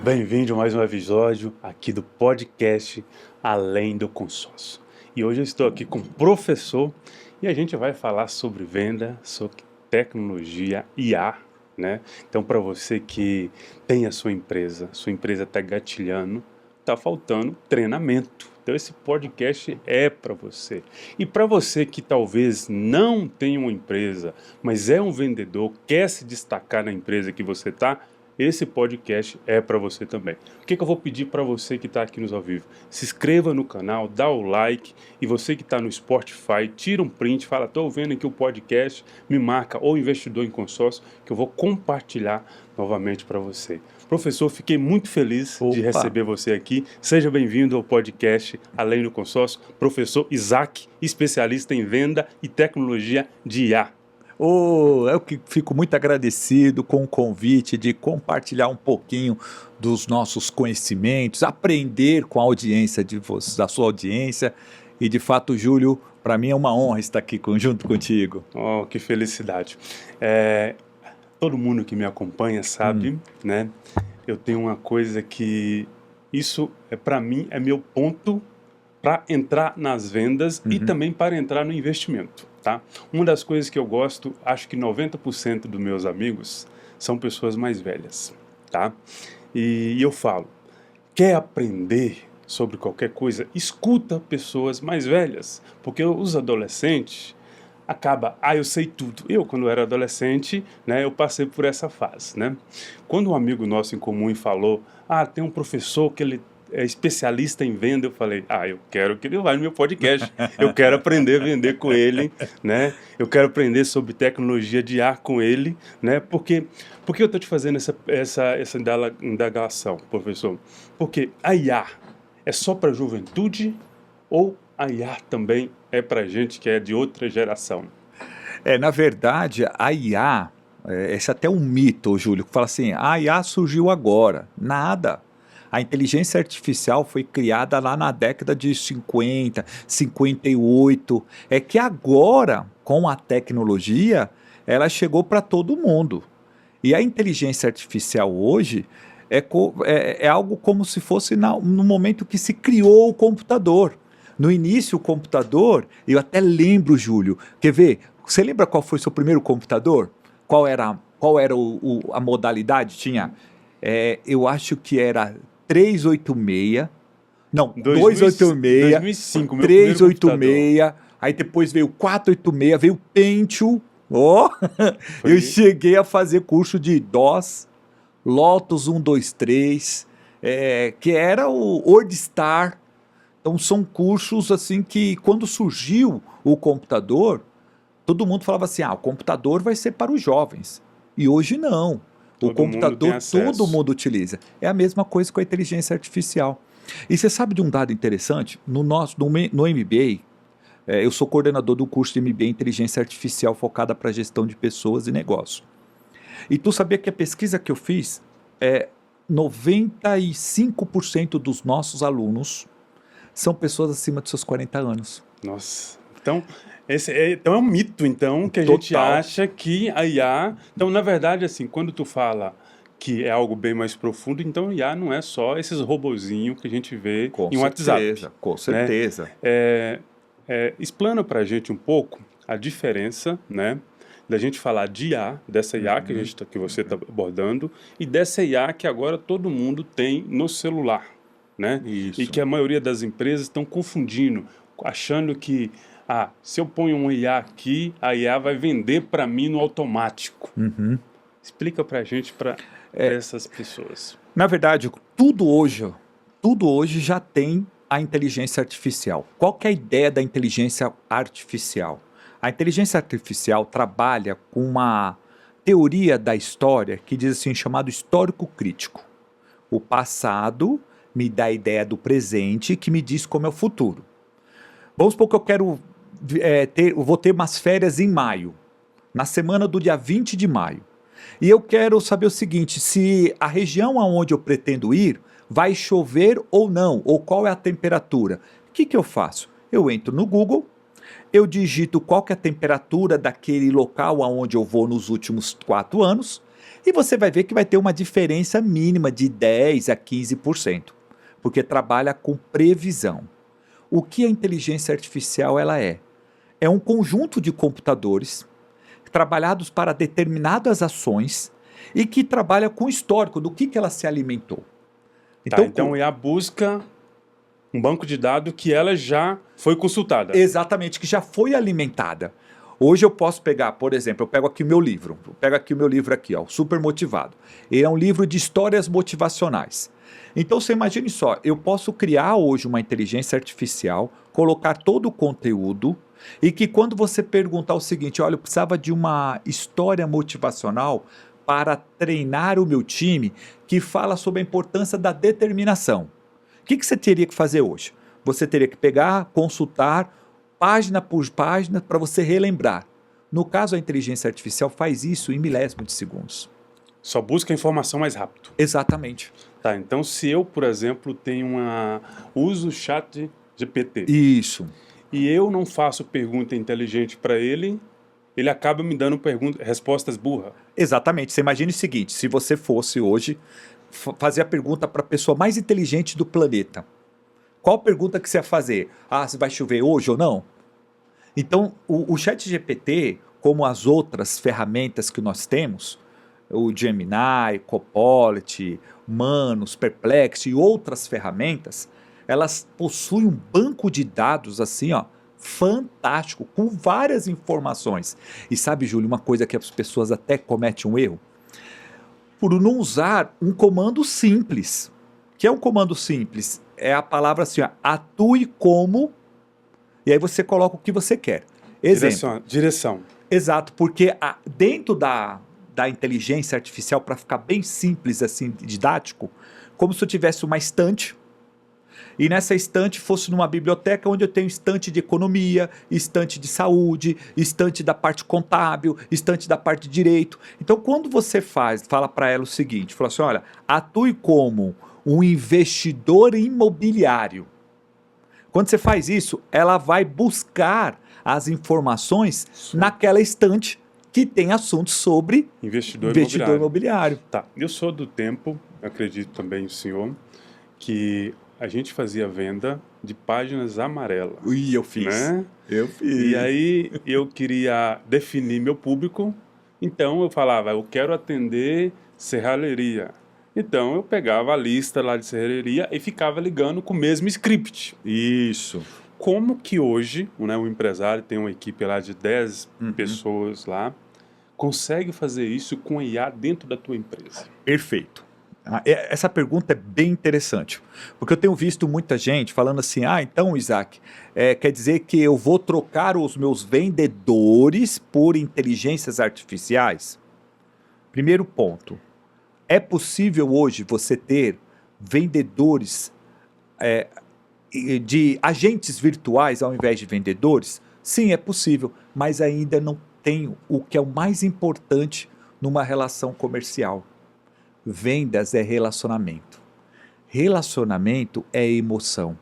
Bem-vindo a mais um episódio aqui do podcast Além do Consórcio. E hoje eu estou aqui com o professor e a gente vai falar sobre venda, sobre tecnologia IA, né? Então, para você que tem a sua empresa está gatilhando, está faltando treinamento. Então, esse podcast é para você. E para você que talvez não tenha uma empresa, mas é um vendedor, quer se destacar na empresa que você está, esse podcast é para você também. O que eu vou pedir para você que está aqui nos ao vivo? Se inscreva no canal, dá o like, e você que está no Spotify, tira um print, fala, estou vendo aqui o podcast, me marca, ou investidor em consórcio, que eu vou compartilhar novamente para você. Professor, fiquei muito feliz de receber você aqui. Seja bem-vindo ao podcast Além do Consórcio. Professor Isaac, especialista em venda e tecnologia de IA. Eu que fico muito agradecido com o convite de compartilhar um pouquinho dos nossos conhecimentos, aprender com a audiência da sua audiência. E de fato, Júlio, para mim é uma honra estar aqui junto contigo. Oh, que felicidade. Todo mundo que me acompanha sabe, né? Eu tenho uma coisa que isso para mim é meu ponto para entrar nas vendas e também para entrar no investimento, tá? Uma das coisas que eu gosto, acho que 90% dos meus amigos são pessoas mais velhas, tá? E eu falo, quer aprender sobre qualquer coisa, escuta pessoas mais velhas, porque os adolescentes eu sei tudo. Eu, quando era adolescente, né, eu passei por essa fase, né? Quando um amigo nosso em comum falou, tem um professor que ele é especialista em venda, eu falei, eu quero que ele vá no meu podcast, eu quero aprender a vender com ele, né? Eu quero aprender sobre tecnologia de IA com ele, né? Por que eu estou te fazendo essa indagação, professor? Porque a IA é só para a juventude ou a IA também é para gente que é de outra geração? Na verdade, a IA, esse é até um mito, Júlio, que fala assim, a IA surgiu agora. Nada. A inteligência artificial foi criada lá na década de 50, 58. É que agora, com a tecnologia, ela chegou para todo mundo. E a inteligência artificial hoje é algo como se fosse no momento que se criou o computador. No início, o computador, eu até lembro, Júlio, quer ver? Você lembra qual foi o seu primeiro computador? Qual era a modalidade? Tinha, eu acho que era 386, não, 286, 2005, meu 386, aí depois veio 486, veio o Pentium. Eu cheguei a fazer curso de DOS, Lotus 123, que era o WordStar. Então são cursos assim que quando surgiu o computador, todo mundo falava assim, o computador vai ser para os jovens. E hoje não. O computador todo mundo utiliza. É a mesma coisa com a inteligência artificial. E você sabe de um dado interessante? No MBA, eu sou coordenador do curso de MBA Inteligência Artificial focada para gestão de pessoas e negócio. E tu sabia que a pesquisa que eu fiz, 95% dos nossos alunos são pessoas acima de seus 40 anos. Nossa, então é um mito, então, que a gente acha que a IA... Então, na verdade, assim, quando tu fala que é algo bem mais profundo, então IA não é só esses robozinhos que a gente vê em WhatsApp. Com certeza. Explana pra gente um pouco a diferença, né, da gente falar de IA, dessa IA que você está abordando, e dessa IA que agora todo mundo tem no celular. Né? Isso. E que a maioria das empresas estão confundindo, achando que se eu ponho um IA aqui, a IA vai vender para mim no automático. Explica para a gente, para essas pessoas. Na verdade, tudo hoje já tem a inteligência artificial. Qual que é a ideia da inteligência artificial? A inteligência artificial trabalha com uma teoria da história que diz assim, chamado histórico crítico. O passado me dá a ideia do presente, que me diz como é o futuro. Vamos supor que eu vou ter umas férias em maio, na semana do dia 20 de maio. E eu quero saber o seguinte, se a região aonde eu pretendo ir vai chover ou não, ou qual é a temperatura. O que eu faço? Eu entro no Google, eu digito qual que é a temperatura daquele local aonde eu vou nos últimos 4 anos, E você vai ver que vai ter uma diferença mínima de 10 a 15%, porque trabalha com previsão. O que a inteligência artificial ela é? É um conjunto de computadores trabalhados para determinadas ações e que trabalha com o histórico do que ela se alimentou. Então a IA busca um banco de dados que ela já foi consultada. Exatamente, que já foi alimentada. Hoje eu posso pegar, por exemplo, eu pego aqui o meu livro. Eu pego aqui o meu livro aqui, ó, Super Motivado. Ele é um livro de histórias motivacionais. Então você imagine só, eu posso criar hoje uma inteligência artificial, colocar todo o conteúdo e que quando você perguntar o seguinte, olha, eu precisava de uma história motivacional para treinar o meu time que fala sobre a importância da determinação. O que você teria que fazer hoje? Você teria que pegar, consultar página por página para você relembrar. No caso, a inteligência artificial faz isso em milésimos de segundos. Só busca a informação mais rápido. Exatamente. Tá, então se eu, por exemplo, uso o chat GPT. Isso. E eu não faço pergunta inteligente para ele acaba me dando respostas burras. Exatamente. Você imagine o seguinte, se você fosse hoje fazer a pergunta para a pessoa mais inteligente do planeta, qual pergunta que você ia fazer? Ah, se vai chover hoje ou não? Então, o ChatGPT, como as outras ferramentas que nós temos, o Gemini, Copilot, Manus, Perplexity e outras ferramentas, elas possuem um banco de dados assim, ó, fantástico, com várias informações. E sabe, Júlio, uma coisa que as pessoas até cometem um erro? Por não usar um comando simples. O que é um comando simples? É a palavra assim, ó, atue como, e aí você coloca o que você quer. Exemplo. Direção. Exato, porque dentro da inteligência artificial, para ficar bem simples, assim, didático, como se eu tivesse uma estante, e nessa estante fosse numa biblioteca onde eu tenho estante de economia, estante de saúde, estante da parte contábil, estante da parte de direito. Então, quando você fala para ela o seguinte, fala assim, olha, atue como um investidor imobiliário. Quando você faz isso, ela vai buscar as informações naquela estante que tem assuntos sobre investidor imobiliário. Tá, eu sou do tempo, acredito também o senhor, que a gente fazia venda de páginas amarelas. Ui, eu fiz. Né? Eu fiz. E aí eu queria definir meu público, então eu falava, eu quero atender serralheria. Então eu pegava a lista lá de serralheria e ficava ligando com o mesmo script. Isso. Como que hoje, né, o empresário tem uma equipe lá de 10 pessoas lá, consegue fazer isso com a IA dentro da tua empresa? Perfeito. Essa pergunta é bem interessante, porque eu tenho visto muita gente falando assim, então, Isaac, quer dizer que eu vou trocar os meus vendedores por inteligências artificiais? Primeiro ponto, é possível hoje você ter vendedores de agentes virtuais ao invés de vendedores? Sim, é possível, mas ainda não tem o que é o mais importante numa relação comercial. Vendas é relacionamento. Relacionamento é emoção.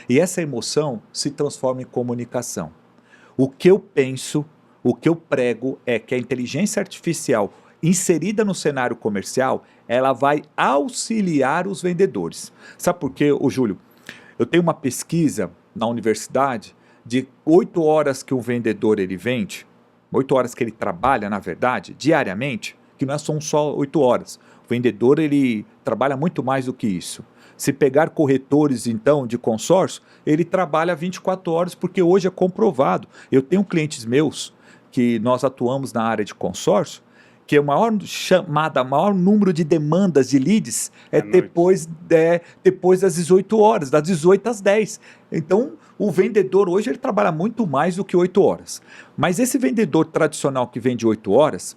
E essa emoção se transforma em comunicação. O que eu penso, o que eu prego é que a inteligência artificial inserida no cenário comercial, ela vai auxiliar os vendedores. Sabe por quê, Júlio? Eu tenho uma pesquisa na universidade de 8 horas que o vendedor ele vende, 8 horas que ele trabalha, na verdade, diariamente, que não são só 8 horas. O vendedor ele trabalha muito mais do que isso. Se pegar corretores, então, de consórcio, ele trabalha 24 horas, porque hoje é comprovado. Eu tenho clientes meus, que nós atuamos na área de consórcio, que o maior número de demandas de leads é depois das 18 horas, das 18 às 10. Então, o vendedor hoje ele trabalha muito mais do que 8 horas. Mas esse vendedor tradicional que vende 8 horas,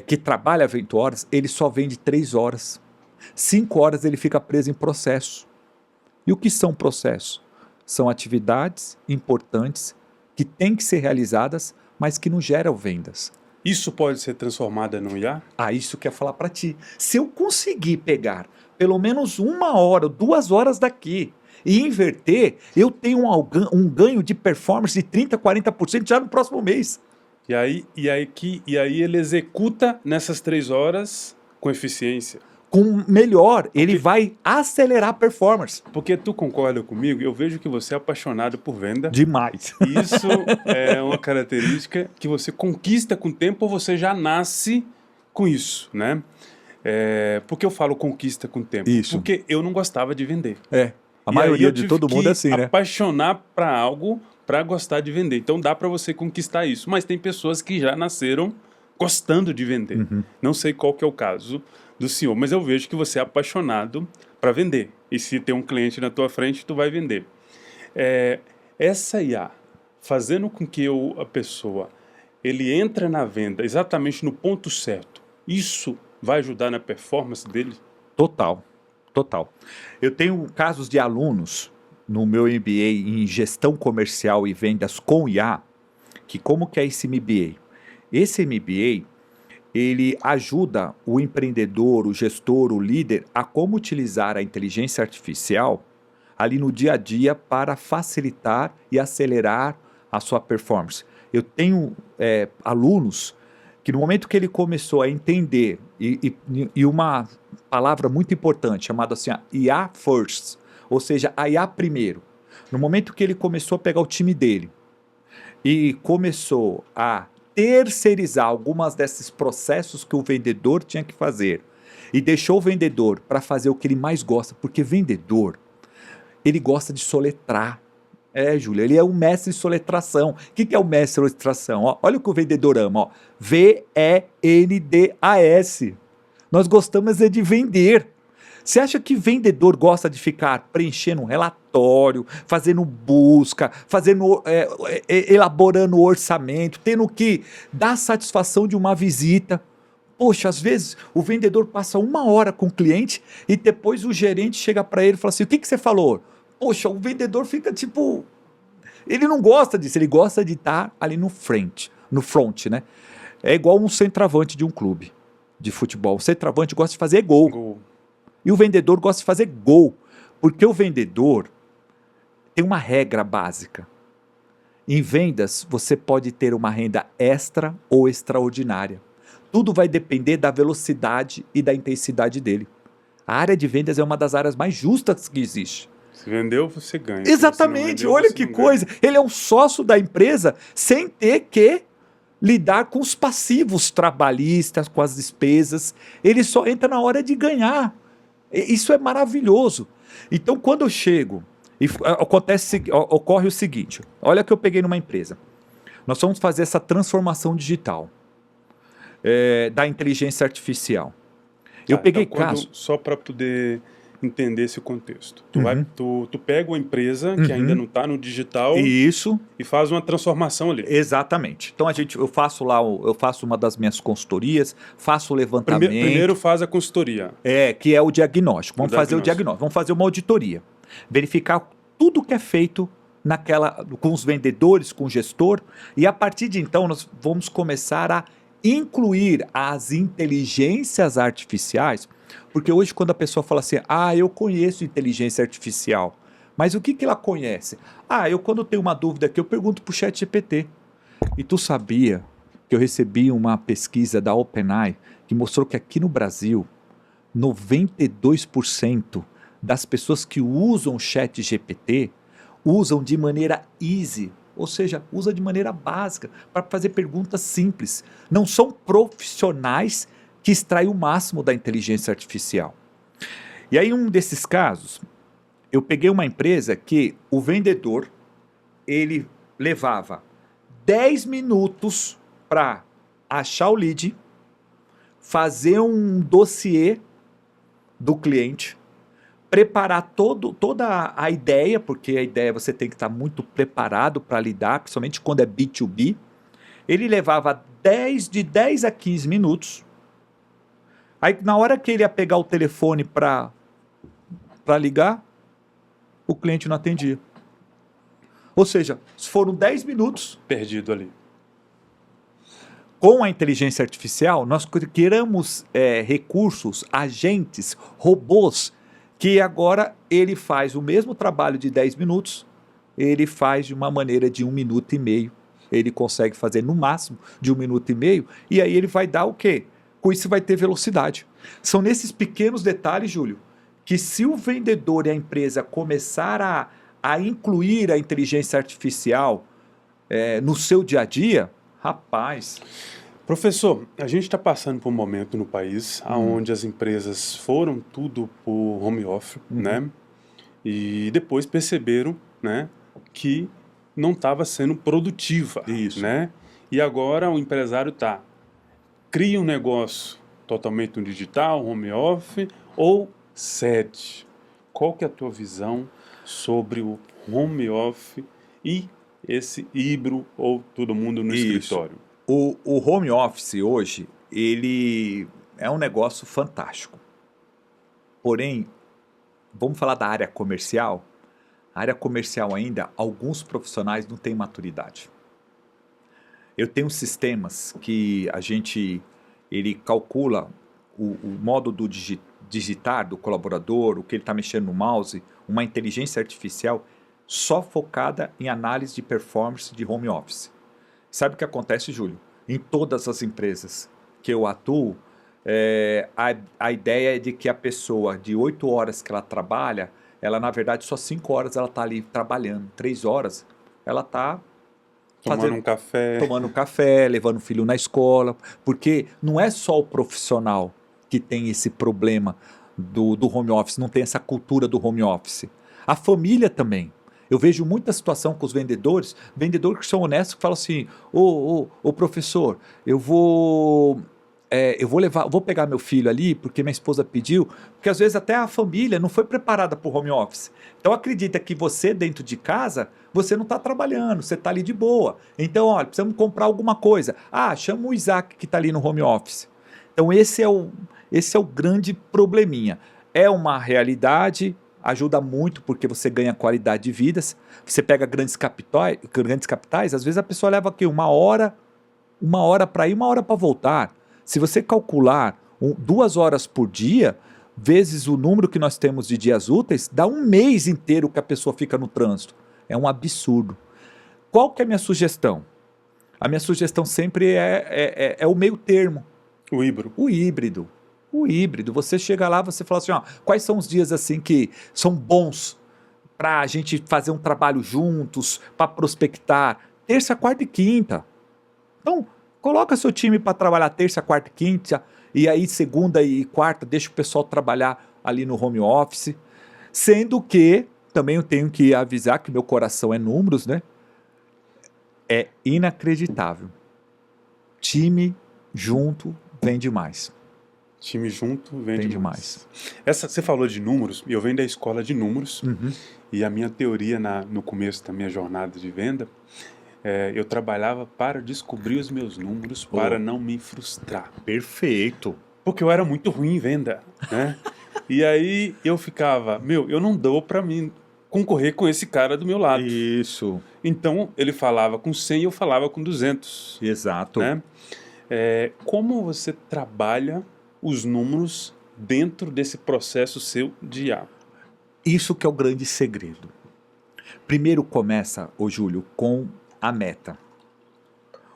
que trabalha 20 horas, ele só vende 3 horas. 5 horas ele fica preso em processo. E o que são processos? São atividades importantes que têm que ser realizadas, mas que não geram vendas. Isso pode ser transformado no IA? Isso que eu ia falar para ti. Se eu conseguir pegar pelo menos 1 hora, 2 horas daqui e inverter, eu tenho um ganho de performance de 30%, 40% já no próximo mês. E aí ele executa nessas 3 horas com eficiência. Com melhor, ele vai acelerar a performance. Porque tu concorda comigo? Eu vejo que você é apaixonado por venda. Demais. E isso é uma característica que você conquista com o tempo ou você já nasce com isso, né? Por que eu falo conquista com o tempo? Isso. Porque eu não gostava de vender. A maioria de todo mundo é assim, né? Apaixonar para algo para gostar de vender. Então dá para você conquistar isso. Mas tem pessoas que já nasceram gostando de vender. Uhum. Não sei qual que é o caso do senhor, mas eu vejo que você é apaixonado para vender. E se tem um cliente na tua frente, tu vai vender. Essa IA, fazendo com que a pessoa ele entre na venda exatamente no ponto certo, isso vai ajudar na performance dele? Total. Eu tenho casos de alunos no meu MBA em gestão comercial e vendas com IA, que como que é esse MBA? Esse MBA, ele ajuda o empreendedor, o gestor, o líder a como utilizar a inteligência artificial ali no dia a dia para facilitar e acelerar a sua performance. Eu tenho alunos que no momento que ele começou a entender, e uma palavra muito importante, chamada assim, IA first, ou seja, a IA primeiro. No momento que ele começou a pegar o time dele e começou a terceirizar algumas desses processos que o vendedor tinha que fazer e deixou o vendedor para fazer o que ele mais gosta, porque vendedor, ele gosta de soletrar. Júlia, ele é um mestre de soletração. O que é o mestre de soletração? Olha o que o vendedor ama. VENDAS. Nós gostamos de vender. Você acha que vendedor gosta de ficar preenchendo um relatório, fazendo busca, elaborando orçamento, tendo que dar satisfação de uma visita? Poxa, às vezes o vendedor passa 1 hora com o cliente e depois o gerente chega para ele e fala assim, o que você falou? Poxa, o vendedor fica tipo... Ele não gosta disso, ele gosta de estar ali no front, né? É igual um centroavante de um clube de futebol. O centroavante gosta de fazer gol. E o vendedor gosta de fazer gol. Porque o vendedor tem uma regra básica. Em vendas, você pode ter uma renda extra ou extraordinária. Tudo vai depender da velocidade e da intensidade dele. A área de vendas é uma das áreas mais justas que existe. Se vendeu, você ganha. Exatamente, vendeu, olha que coisa. Ganha. Ele é um sócio da empresa sem ter que lidar com os passivos trabalhistas, com as despesas. Ele só entra na hora de ganhar. Isso é maravilhoso. Então, quando eu chego, ocorre o seguinte, olha que eu peguei numa empresa. Nós vamos fazer essa transformação digital da inteligência artificial. Eu peguei casos... Só para poder entender esse contexto. Tu pega uma empresa que ainda não está no digital. Isso. E faz uma transformação ali. Exatamente. Então eu faço uma das minhas consultorias, faço o levantamento. Primeiro faz a consultoria. Que é o diagnóstico. Vamos fazer o diagnóstico. Vamos fazer uma auditoria. Verificar tudo que é feito com os vendedores, com o gestor. E a partir de então nós vamos começar a incluir as inteligências artificiais, porque hoje quando a pessoa fala assim, eu conheço inteligência artificial, mas o que ela conhece? Eu quando tenho uma dúvida aqui, eu pergunto para o ChatGPT. E tu sabia que eu recebi uma pesquisa da OpenAI que mostrou que aqui no Brasil, 92% das pessoas que usam o ChatGPT usam de maneira easy, ou seja, usa de maneira básica, para fazer perguntas simples. Não são profissionais que extraem o máximo da inteligência artificial. E aí, um desses casos, eu peguei uma empresa que o vendedor, ele levava 10 minutos para achar o lead, fazer um dossiê do cliente, preparar toda a ideia, porque a ideia você tem que estar muito preparado para lidar, principalmente quando é B2B. Ele levava de 10 a 15 minutos. Aí na hora que ele ia pegar o telefone para ligar, o cliente não atendia. Ou seja, foram 10 minutos. Perdido ali. Com a inteligência artificial, nós criamos recursos, agentes, robôs, que agora ele faz o mesmo trabalho de 10 minutos, ele faz de uma maneira de 1 minuto e meio. ele consegue fazer no máximo de 1 minuto e meio, e aí ele vai dar o quê? Com isso vai ter velocidade. São nesses pequenos detalhes, Júlio, que se o vendedor e a empresa começar a incluir a inteligência artificial no seu dia a dia, rapaz. Professor, a gente está passando por um momento no país onde as empresas foram tudo por home office, né? E depois perceberam, né, que não estava sendo produtiva, Isso. né? E agora o empresário cria um negócio totalmente no digital, home office, ou cede. Qual que é a tua visão sobre o home office e esse híbrido ou todo mundo no Isso. escritório? O home office hoje, ele é um negócio fantástico. Porém, vamos falar da área comercial? A área comercial ainda, alguns profissionais não têm maturidade. Eu tenho sistemas que ele calcula o modo do digitar do colaborador, o que ele está mexendo no mouse, uma inteligência artificial só focada em análise de performance de home office. Sabe o que acontece, Júlio? Em todas as empresas que eu atuo, a ideia é de que a pessoa, de 8 horas que ela trabalha, ela na verdade só 5 horas ela está ali trabalhando, 3 horas ela está tomando um café, levando o filho na escola, porque não é só o profissional que tem esse problema do home office, não tem essa cultura do home office. A família também. Eu vejo muita situação com os vendedores que são honestos, que falam assim, ô professor, eu vou pegar meu filho ali, porque minha esposa pediu, porque às vezes até a família não foi preparada para o home office. Então acredita que você dentro de casa, você não está trabalhando, você está ali de boa. Então, olha, precisamos comprar alguma coisa. Chama o Isaac que está ali no home office. Então esse é o grande probleminha. É uma realidade, ajuda muito porque você ganha qualidade de vidas. Você pega grandes capitais, às vezes a pessoa leva aqui uma hora para ir, 1 hora para voltar. Se você calcular 2 horas por dia, vezes o número que nós temos de dias úteis, dá 1 mês inteiro que a pessoa fica no trânsito. É um absurdo. Qual que é a minha sugestão? A minha sugestão sempre é o meio termo. O híbrido. O híbrido. Você chega lá, você fala assim, quais são os dias assim que são bons para a gente fazer um trabalho juntos, para prospectar? Terça, quarta e quinta. Então, coloca seu time para trabalhar terça, quarta e quinta, e aí segunda e quarta deixa o pessoal trabalhar ali no home office. Sendo que, também eu tenho que avisar que meu coração é números, né? É inacreditável. Time junto vende mais. Time junto vende mais. Você falou de números, e eu venho da escola de números, e a minha teoria no começo da minha jornada de venda, eu trabalhava para descobrir os meus números, para não me frustrar. Perfeito. Porque eu era muito ruim em venda, né? E aí eu ficava, eu não dou para mim concorrer com esse cara do meu lado. Isso. Então ele falava com 100 e eu falava com 200. Exato. Né? Como você trabalha os números dentro desse processo seu de IA? Isso que é o grande segredo. Primeiro começa, Júlio, com a meta.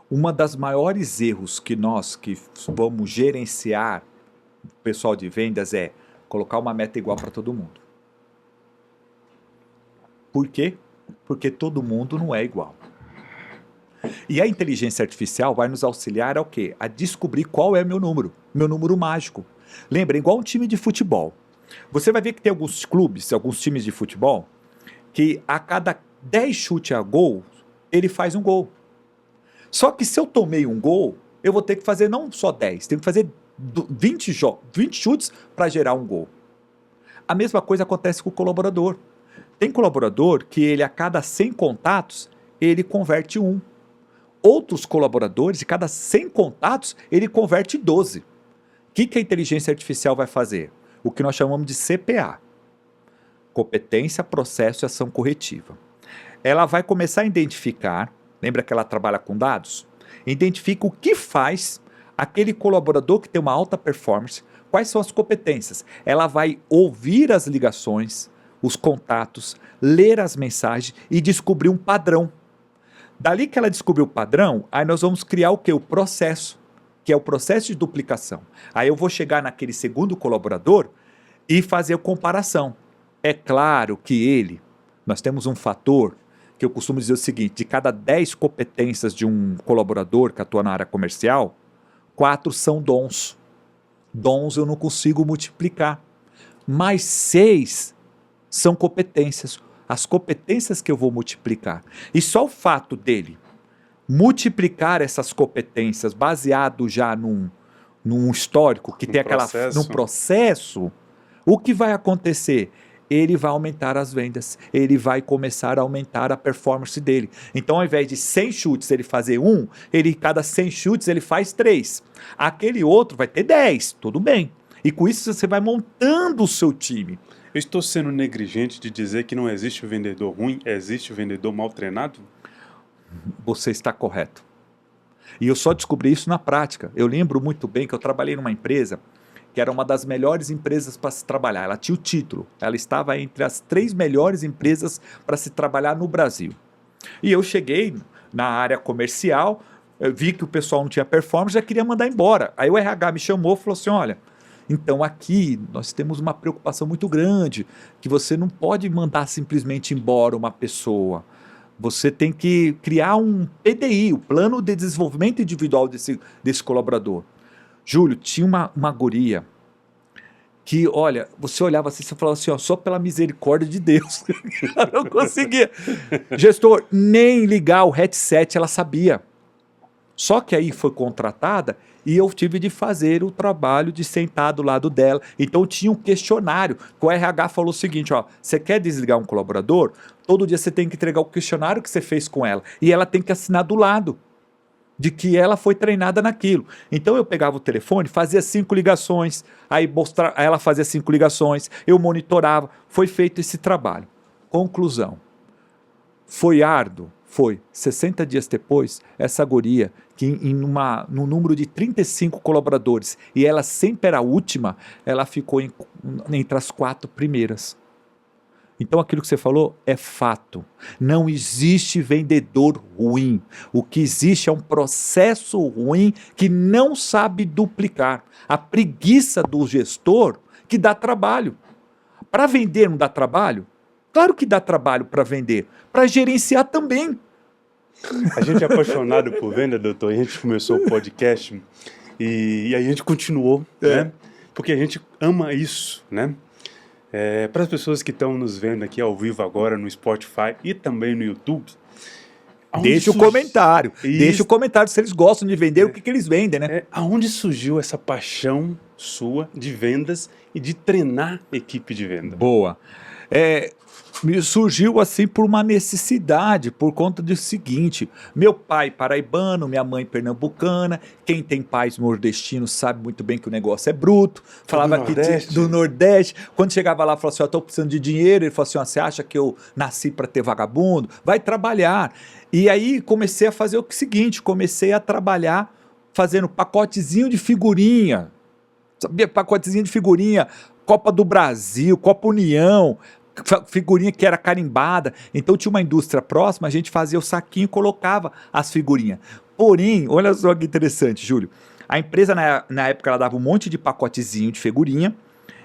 Uma das maiores erros que nós que vamos gerenciar, o pessoal de vendas, é colocar uma meta igual para todo mundo. Por quê? Porque todo mundo não é igual. E a inteligência artificial vai nos auxiliar ao quê? A descobrir qual é meu número mágico. Lembra, igual um time de futebol. Você vai ver que tem alguns clubes, alguns times de futebol, que a cada 10 chutes a gol, ele faz um gol. Só que se eu tomei um gol, eu vou ter que fazer não só 10, tenho que fazer 20 chutes para gerar um gol. A mesma coisa acontece com o colaborador. Tem colaborador que ele a cada 100 contatos, ele converte 1. Outros colaboradores, de cada 100 contatos, ele converte 12. O que a inteligência artificial vai fazer? O que nós chamamos de CPA. Competência, processo e ação corretiva. Ela vai começar a identificar, lembra que ela trabalha com dados? Identifica o que faz aquele colaborador que tem uma alta performance, quais são as competências. Ela vai ouvir as ligações, os contatos, ler as mensagens e descobrir um padrão. Dali que ela descobriu o padrão, aí nós vamos criar o quê? O processo, que é o processo de duplicação. Aí eu vou chegar naquele segundo colaborador e fazer a comparação. É claro que nós temos um fator que eu costumo dizer o seguinte, de cada 10 competências de um colaborador que atua na área comercial, 4 são dons. Dons eu não consigo multiplicar, mas 6 são competências. As competências que eu vou multiplicar. E só o fato dele multiplicar essas competências baseado já num histórico, que tem num processo, o que vai acontecer? Ele vai aumentar as vendas, ele vai começar a aumentar a performance dele. Então, ao invés de 100 chutes ele fazer 1, cada 100 chutes ele faz 3. Aquele outro vai ter 10, tudo bem. E com isso você vai montando o seu time. Eu estou sendo negligente de dizer que não existe o vendedor ruim, existe o vendedor mal treinado? Você está correto. E eu só descobri isso na prática. Eu lembro muito bem que eu trabalhei numa empresa que era uma das melhores empresas para se trabalhar. Ela tinha o título. Ela estava entre as 3 melhores empresas para se trabalhar no Brasil. E eu cheguei na área comercial, vi que o pessoal não tinha performance, já queria mandar embora. Aí o RH me chamou e falou assim, olha, então aqui nós temos uma preocupação muito grande, que você não pode mandar simplesmente embora uma pessoa. Você tem que criar um PDI, o Plano de Desenvolvimento Individual desse colaborador. Júlio, tinha uma guria que, olha, você olhava assim, você falava assim, ó, só pela misericórdia de Deus. Ela não conseguia. Gestor, nem ligar o headset ela sabia. Só que aí foi contratada e eu tive de fazer o trabalho de sentar do lado dela. Então tinha um questionário, que o RH falou o seguinte, ó, você quer desligar um colaborador? Todo dia você tem que entregar o questionário que você fez com ela. E ela tem que assinar do lado de que ela foi treinada naquilo. Então eu pegava o telefone, fazia 5 ligações, aí ela fazia 5 ligações, eu monitorava, foi feito esse trabalho. Conclusão, foi árduo? Foi. 60 dias depois, essa guria, que num número de 35 colaboradores, e ela sempre era a última, ela ficou entre as 4 primeiras. Então aquilo que você falou é fato. Não existe vendedor ruim. O que existe é um processo ruim que não sabe duplicar. A preguiça do gestor que dá trabalho. Para vender não dá trabalho? Claro que dá trabalho para vender. Para gerenciar também. A gente é apaixonado por venda, doutor. A gente começou o podcast e a gente continuou, né? Porque a gente ama isso, né? Para as pessoas que estão nos vendo aqui ao vivo agora no Spotify e também no YouTube, deixa o comentário. Deixa o comentário se eles gostam de vender, o que eles vendem, né? Aonde surgiu essa paixão sua de vendas e de treinar equipe de venda? Boa. Me surgiu assim por uma necessidade, por conta do seguinte, meu pai paraibano, minha mãe pernambucana, quem tem pais nordestinos sabe muito bem que o negócio é bruto, falava do Nordeste, quando chegava lá, falava assim, estou precisando de dinheiro, ele falou assim, você acha que eu nasci para ter vagabundo? Vai trabalhar. E aí comecei a fazer o seguinte, comecei a trabalhar fazendo pacotezinho de figurinha, sabia? Pacotezinho de figurinha, Copa do Brasil, Copa União, figurinha que era carimbada, então tinha uma indústria próxima, a gente fazia o saquinho e colocava as figurinhas. Porém, olha só que interessante, Júlio, a empresa na época ela dava um monte de pacotezinho de figurinha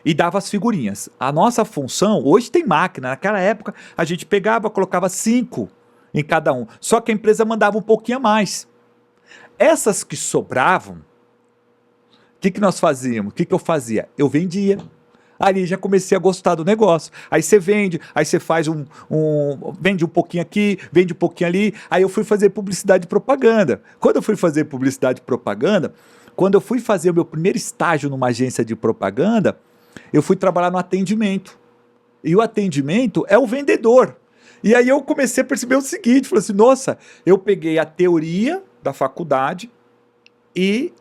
e dava as figurinhas. A nossa função, hoje tem máquina, naquela época a gente pegava, colocava 5 em cada um, só que a empresa mandava um pouquinho a mais. Essas que sobravam, o que nós fazíamos? O que eu fazia? Eu vendia. Ali já comecei a gostar do negócio. Aí você vende, aí você faz vende um pouquinho aqui, vende um pouquinho ali. Aí eu fui fazer publicidade e propaganda. Quando eu fui fazer publicidade e propaganda, quando eu fui fazer o meu primeiro estágio numa agência de propaganda, eu fui trabalhar no atendimento. E o atendimento é o vendedor. E aí eu comecei a perceber o seguinte, falei assim, nossa, eu peguei a teoria da faculdade e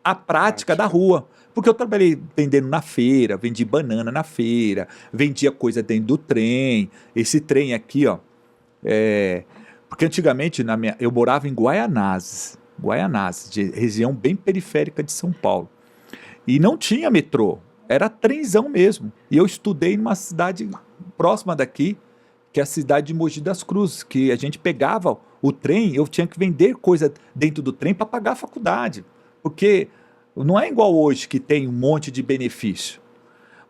a prática da rua. Porque eu trabalhei vendendo na feira, vendi banana na feira, vendia coisa dentro do trem. Esse trem aqui, ó, porque antigamente eu morava em Guaianazes, região bem periférica de São Paulo. E não tinha metrô, era trenzão mesmo. E eu estudei numa cidade próxima daqui, que é a cidade de Mogi das Cruzes, que a gente pegava O trem, eu tinha que vender coisa dentro do trem para pagar a faculdade. Porque não é igual hoje que tem um monte de benefício.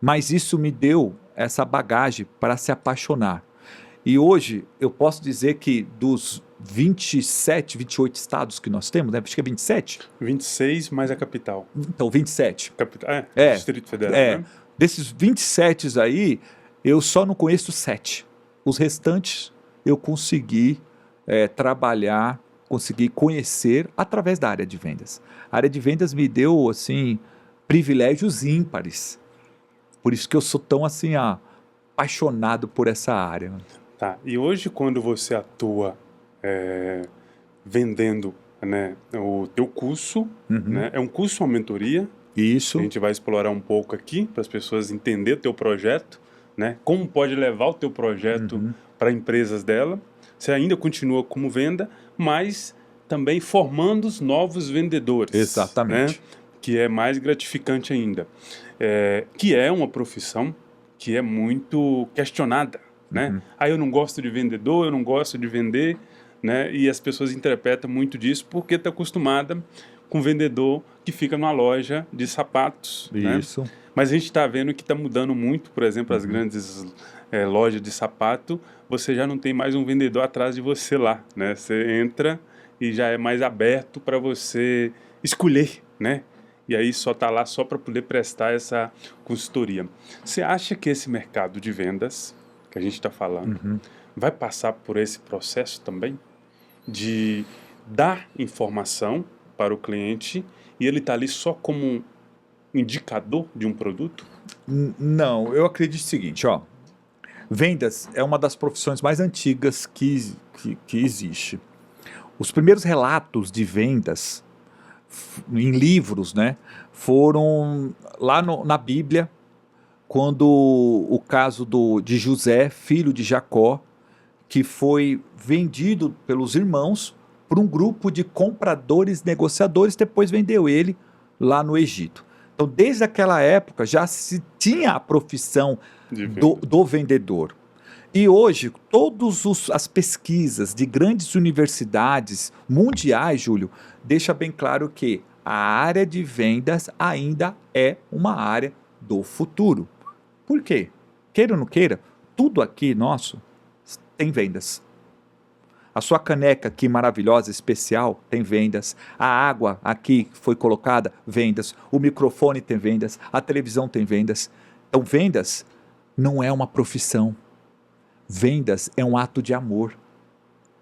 Mas isso me deu essa bagagem para se apaixonar. E hoje eu posso dizer que dos 27, 28 estados que nós temos, né? Acho que é 27? 26 mais a capital. Então, 27. Capital, É, Distrito Federal, É, né? desses 27 aí, eu só não conheço 7. Os restantes eu consegui trabalhar, consegui conhecer através da área de vendas. A área de vendas me deu, assim, privilégios ímpares. Por isso que eu sou tão, assim, apaixonado por essa área. Tá. E hoje, quando você atua vendendo, né, o teu curso, né, é um curso, uma mentoria. Isso. A gente vai explorar um pouco aqui para as pessoas entenderem o teu projeto, né? Como pode levar o teu projeto para empresas dela. Você ainda continua como venda, mas também formando os novos vendedores. Exatamente. Né? Que é mais gratificante ainda. Que é uma profissão que é muito questionada. Né? Eu não gosto de vendedor, eu não gosto de vender. Né? E as pessoas interpretam muito disso porque está acostumada com vendedor que fica numa loja de sapatos. Isso. Né? Mas a gente está vendo que está mudando muito, por exemplo, as grandes lojas de sapato, você já não tem mais um vendedor atrás de você lá, né? Você entra e já é mais aberto para você escolher, né? E aí só está lá só para poder prestar essa consultoria. Você acha que esse mercado de vendas que a gente está falando vai passar por esse processo também de dar informação para o cliente e ele está ali só como um indicador de um produto? Não, eu acredito o seguinte, ó. Vendas é uma das profissões mais antigas que existe. Os primeiros relatos de vendas em livros, né, foram lá na Bíblia, quando o caso de José, filho de Jacó, que foi vendido pelos irmãos por um grupo de compradores, negociadores, depois vendeu ele lá no Egito. Então, desde aquela época, já se tinha a profissão do vendedor. E hoje, todas as pesquisas de grandes universidades mundiais, Júlio, deixa bem claro que a área de vendas ainda é uma área do futuro. Por quê? Queira ou não queira, tudo aqui nosso tem vendas. A sua caneca aqui maravilhosa, especial, tem vendas. A água aqui que foi colocada, vendas. O microfone tem vendas. A televisão tem vendas. Então, vendas não é uma profissão. Vendas é um ato de amor.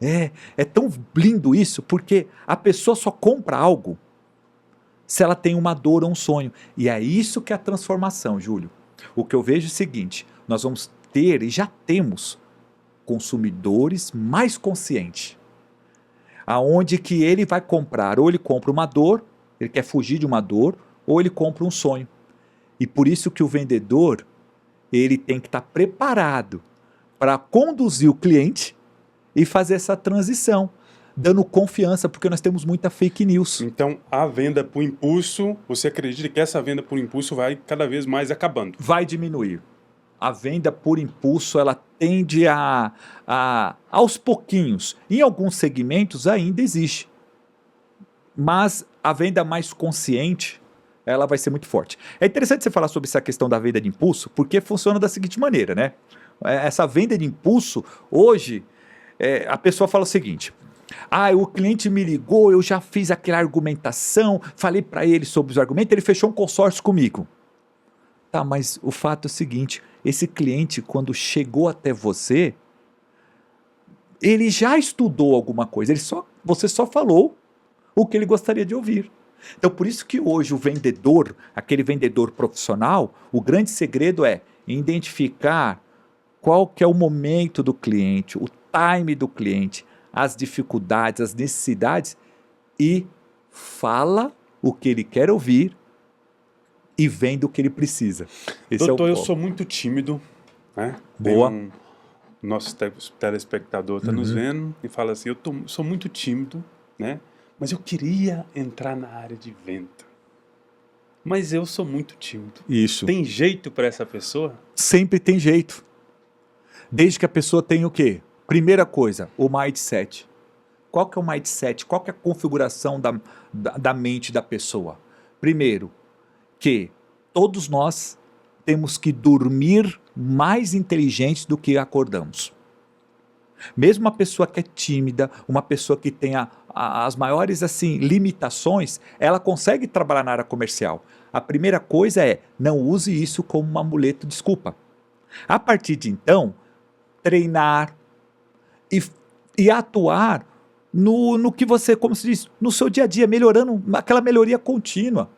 É tão lindo isso, porque a pessoa só compra algo se ela tem uma dor ou um sonho. E é isso que é a transformação, Júlio. O que eu vejo é o seguinte, nós vamos ter e já temos consumidores mais conscientes, aonde que ele vai comprar, ou ele compra uma dor, ele quer fugir de uma dor, ou ele compra um sonho. E por isso que o vendedor, ele tem que estar preparado para conduzir o cliente e fazer essa transição, dando confiança, porque nós temos muita fake news. Então, a venda por impulso, você acredita que essa venda por impulso vai cada vez mais acabando? Vai diminuir. A venda por impulso, ela tende aos pouquinhos. Em alguns segmentos ainda existe. Mas a venda mais consciente, ela vai ser muito forte. É interessante você falar sobre essa questão da venda de impulso, porque funciona da seguinte maneira, né? Essa venda de impulso, hoje, a pessoa fala o seguinte: o cliente me ligou, eu já fiz aquela argumentação, falei para ele sobre os argumentos, ele fechou um consórcio comigo. Tá, mas o fato é o seguinte, esse cliente, quando chegou até você, ele já estudou alguma coisa, você só falou o que ele gostaria de ouvir. Então, por isso que hoje o vendedor, aquele vendedor profissional, o grande segredo é identificar qual que é o momento do cliente, o time do cliente, as dificuldades, as necessidades e fala o que ele quer ouvir e vende o que ele precisa. Doutor, eu sou muito tímido, né? Boa. Nosso telespectador está nos vendo e fala assim, sou muito tímido, né? Mas eu queria entrar na área de venda. Mas eu sou muito tímido. Isso. Tem jeito para essa pessoa? Sempre tem jeito. Desde que a pessoa tenha o quê? Primeira coisa, o mindset. Qual que é o mindset? Qual que é a configuração da mente da pessoa? Primeiro, que todos nós temos que dormir mais inteligentes do que acordamos. Mesmo uma pessoa que é tímida, uma pessoa que tem as maiores assim limitações, ela consegue trabalhar na área comercial. A primeira coisa é, não use isso como uma muleta, desculpa. A partir de então, treinar e atuar no que você, como se diz, no seu dia a dia, melhorando aquela melhoria contínua.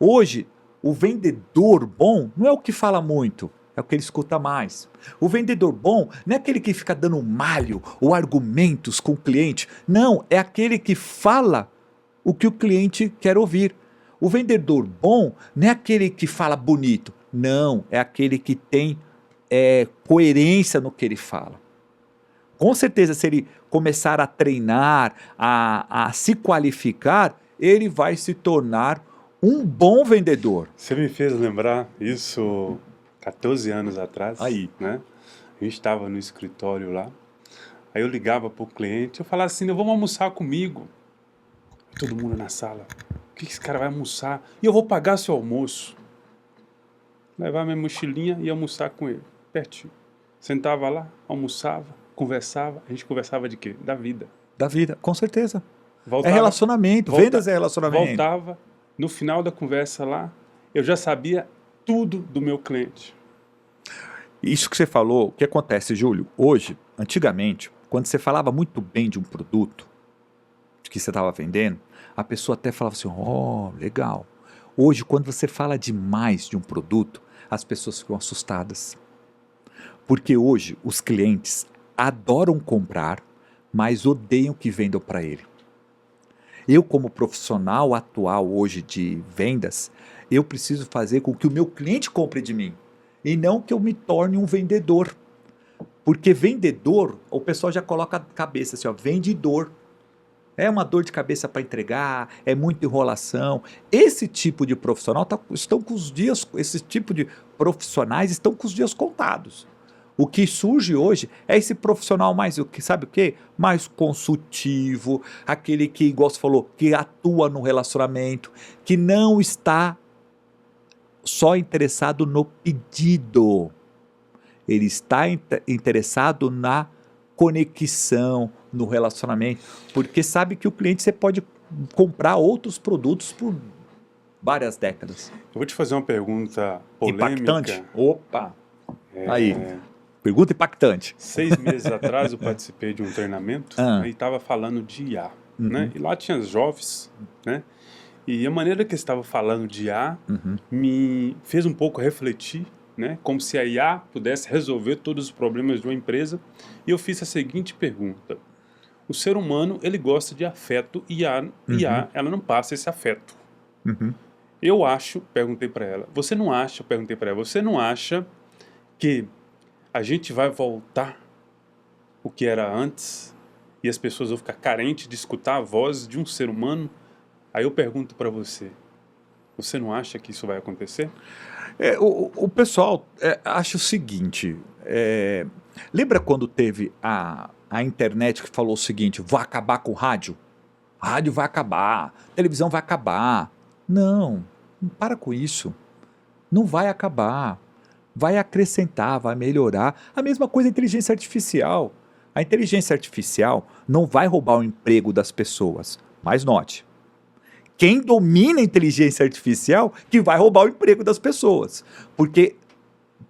Hoje, o vendedor bom não é o que fala muito, é o que ele escuta mais. O vendedor bom não é aquele que fica dando malho ou argumentos com o cliente. Não, é aquele que fala o que o cliente quer ouvir. O vendedor bom não é aquele que fala bonito. Não, é aquele que tem coerência no que ele fala. Com certeza, se ele começar a treinar, a se qualificar, ele vai se tornar um bom vendedor. Você me fez lembrar isso 14 anos atrás. Aí. Né? A gente estava no escritório lá. Aí eu ligava para o cliente, eu falava assim, vamos almoçar comigo. Todo mundo na sala. O que esse cara vai almoçar? E eu vou pagar seu almoço. Levar minha mochilinha e almoçar com ele, pertinho. Sentava lá, almoçava, conversava. A gente conversava de quê? Da vida. Da vida, com certeza. Voltava, é relacionamento, vendas é relacionamento. Voltava, no final da conversa lá, eu já sabia tudo do meu cliente. Isso que você falou, o que acontece, Júlio? Hoje, antigamente, quando você falava muito bem de um produto que você estava vendendo, a pessoa até falava assim, legal. Hoje, quando você fala demais de um produto, as pessoas ficam assustadas. Porque hoje, os clientes adoram comprar, mas odeiam que vendam para ele. Eu, como profissional atual hoje de vendas, eu preciso fazer com que o meu cliente compre de mim e não que eu me torne um vendedor. Porque vendedor, o pessoal já coloca a cabeça assim, vendedor. É uma dor de cabeça para entregar, é muita enrolação. Esse tipo de profissional esse tipo de profissionais estão com os dias contados. O que surge hoje é esse profissional sabe o quê? Mais consultivo, aquele que, igual você falou, que atua no relacionamento, que não está só interessado no pedido. Ele está interessado na conexão, no relacionamento, porque sabe que o cliente você pode comprar outros produtos por várias décadas. Eu vou te fazer uma pergunta polêmica. Impactante? Opa! Aí. Pergunta impactante. 6 meses atrás eu participei de um treinamento e estava falando de IA, né? E lá tinha jovens, né? E a maneira que eles estavam falando de IA me fez um pouco refletir, né? Como se a IA pudesse resolver todos os problemas de uma empresa. E eu fiz a seguinte pergunta. O ser humano, ele gosta de afeto e a IA, ela não passa esse afeto. Eu acho, perguntei para ela, você não acha que a gente vai voltar o que era antes e as pessoas vão ficar carentes de escutar a voz de um ser humano? Aí eu pergunto para você, você não acha que isso vai acontecer? O pessoal acha o seguinte, lembra quando teve a internet que falou o seguinte, vai acabar com o rádio? Rádio vai acabar, televisão vai acabar. Não para com isso, não vai acabar. Vai acrescentar, vai melhorar. A mesma coisa a inteligência artificial. A inteligência artificial não vai roubar o emprego das pessoas. Mas note, quem domina a inteligência artificial que vai roubar o emprego das pessoas. Porque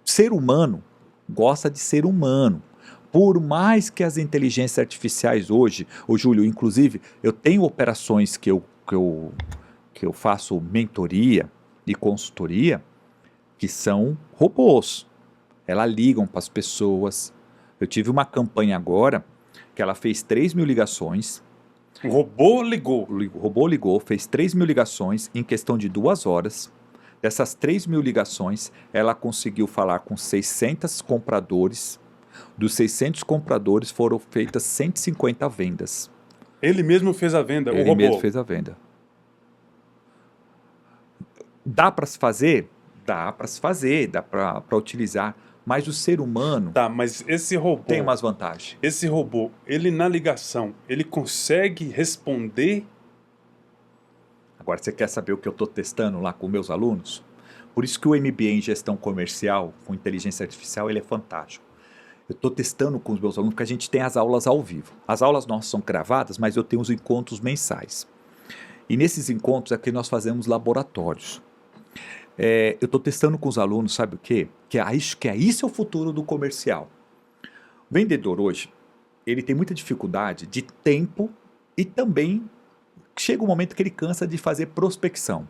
ser humano gosta de ser humano. Por mais que as inteligências artificiais hoje, Júlio, inclusive, eu tenho operações que eu faço mentoria e consultoria, que são robôs. Elas ligam para as pessoas. Eu tive uma campanha agora que ela fez 3.000 ligações. O robô ligou? O robô ligou, fez 3.000 ligações em questão de 2 horas. Dessas 3.000 ligações, ela conseguiu falar com 600 compradores. Dos 600 compradores foram feitas 150 vendas. Ele mesmo fez a venda, o robô? Ele mesmo fez a venda. Dá para se fazer? Dá para se fazer, dá para utilizar, Mas o ser humano Tá, mas esse robô, tem umas vantagens. ele na ligação, ele consegue responder? Agora, você quer saber o que eu estou testando lá com meus alunos? Por isso que o MBA em gestão comercial, com inteligência artificial, ele é fantástico. Eu estou testando com os meus alunos, porque a gente tem as aulas ao vivo. As aulas nossas são gravadas, mas eu tenho os encontros mensais. E nesses encontros é que nós fazemos laboratórios. Eu estou testando com os alunos, sabe o quê? Isso é o futuro do comercial. O vendedor hoje, ele tem muita dificuldade de tempo e também chega um momento que ele cansa de fazer prospecção.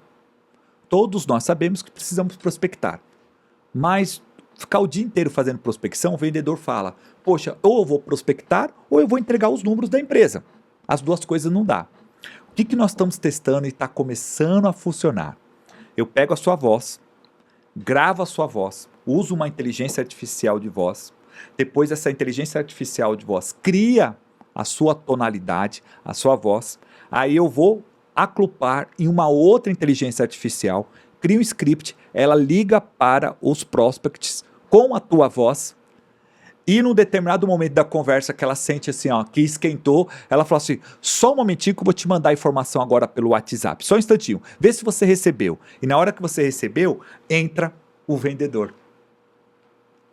Todos nós sabemos que precisamos prospectar, mas ficar o dia inteiro fazendo prospecção, o vendedor fala, poxa, ou eu vou prospectar ou eu vou entregar os números da empresa. As duas coisas não dá. O que nós estamos testando e está começando a funcionar? Eu pego a sua voz, gravo a sua voz, uso uma inteligência artificial de voz, depois essa inteligência artificial de voz cria a sua tonalidade, a sua voz, aí eu vou aclupar em uma outra inteligência artificial, crio um script, ela liga para os prospects com a tua voz e num determinado momento da conversa que ela sente assim, ó, que esquentou, ela fala assim, só um momentinho que eu vou te mandar a informação agora pelo WhatsApp, só um instantinho, vê se você recebeu. E na hora que você recebeu, entra o vendedor.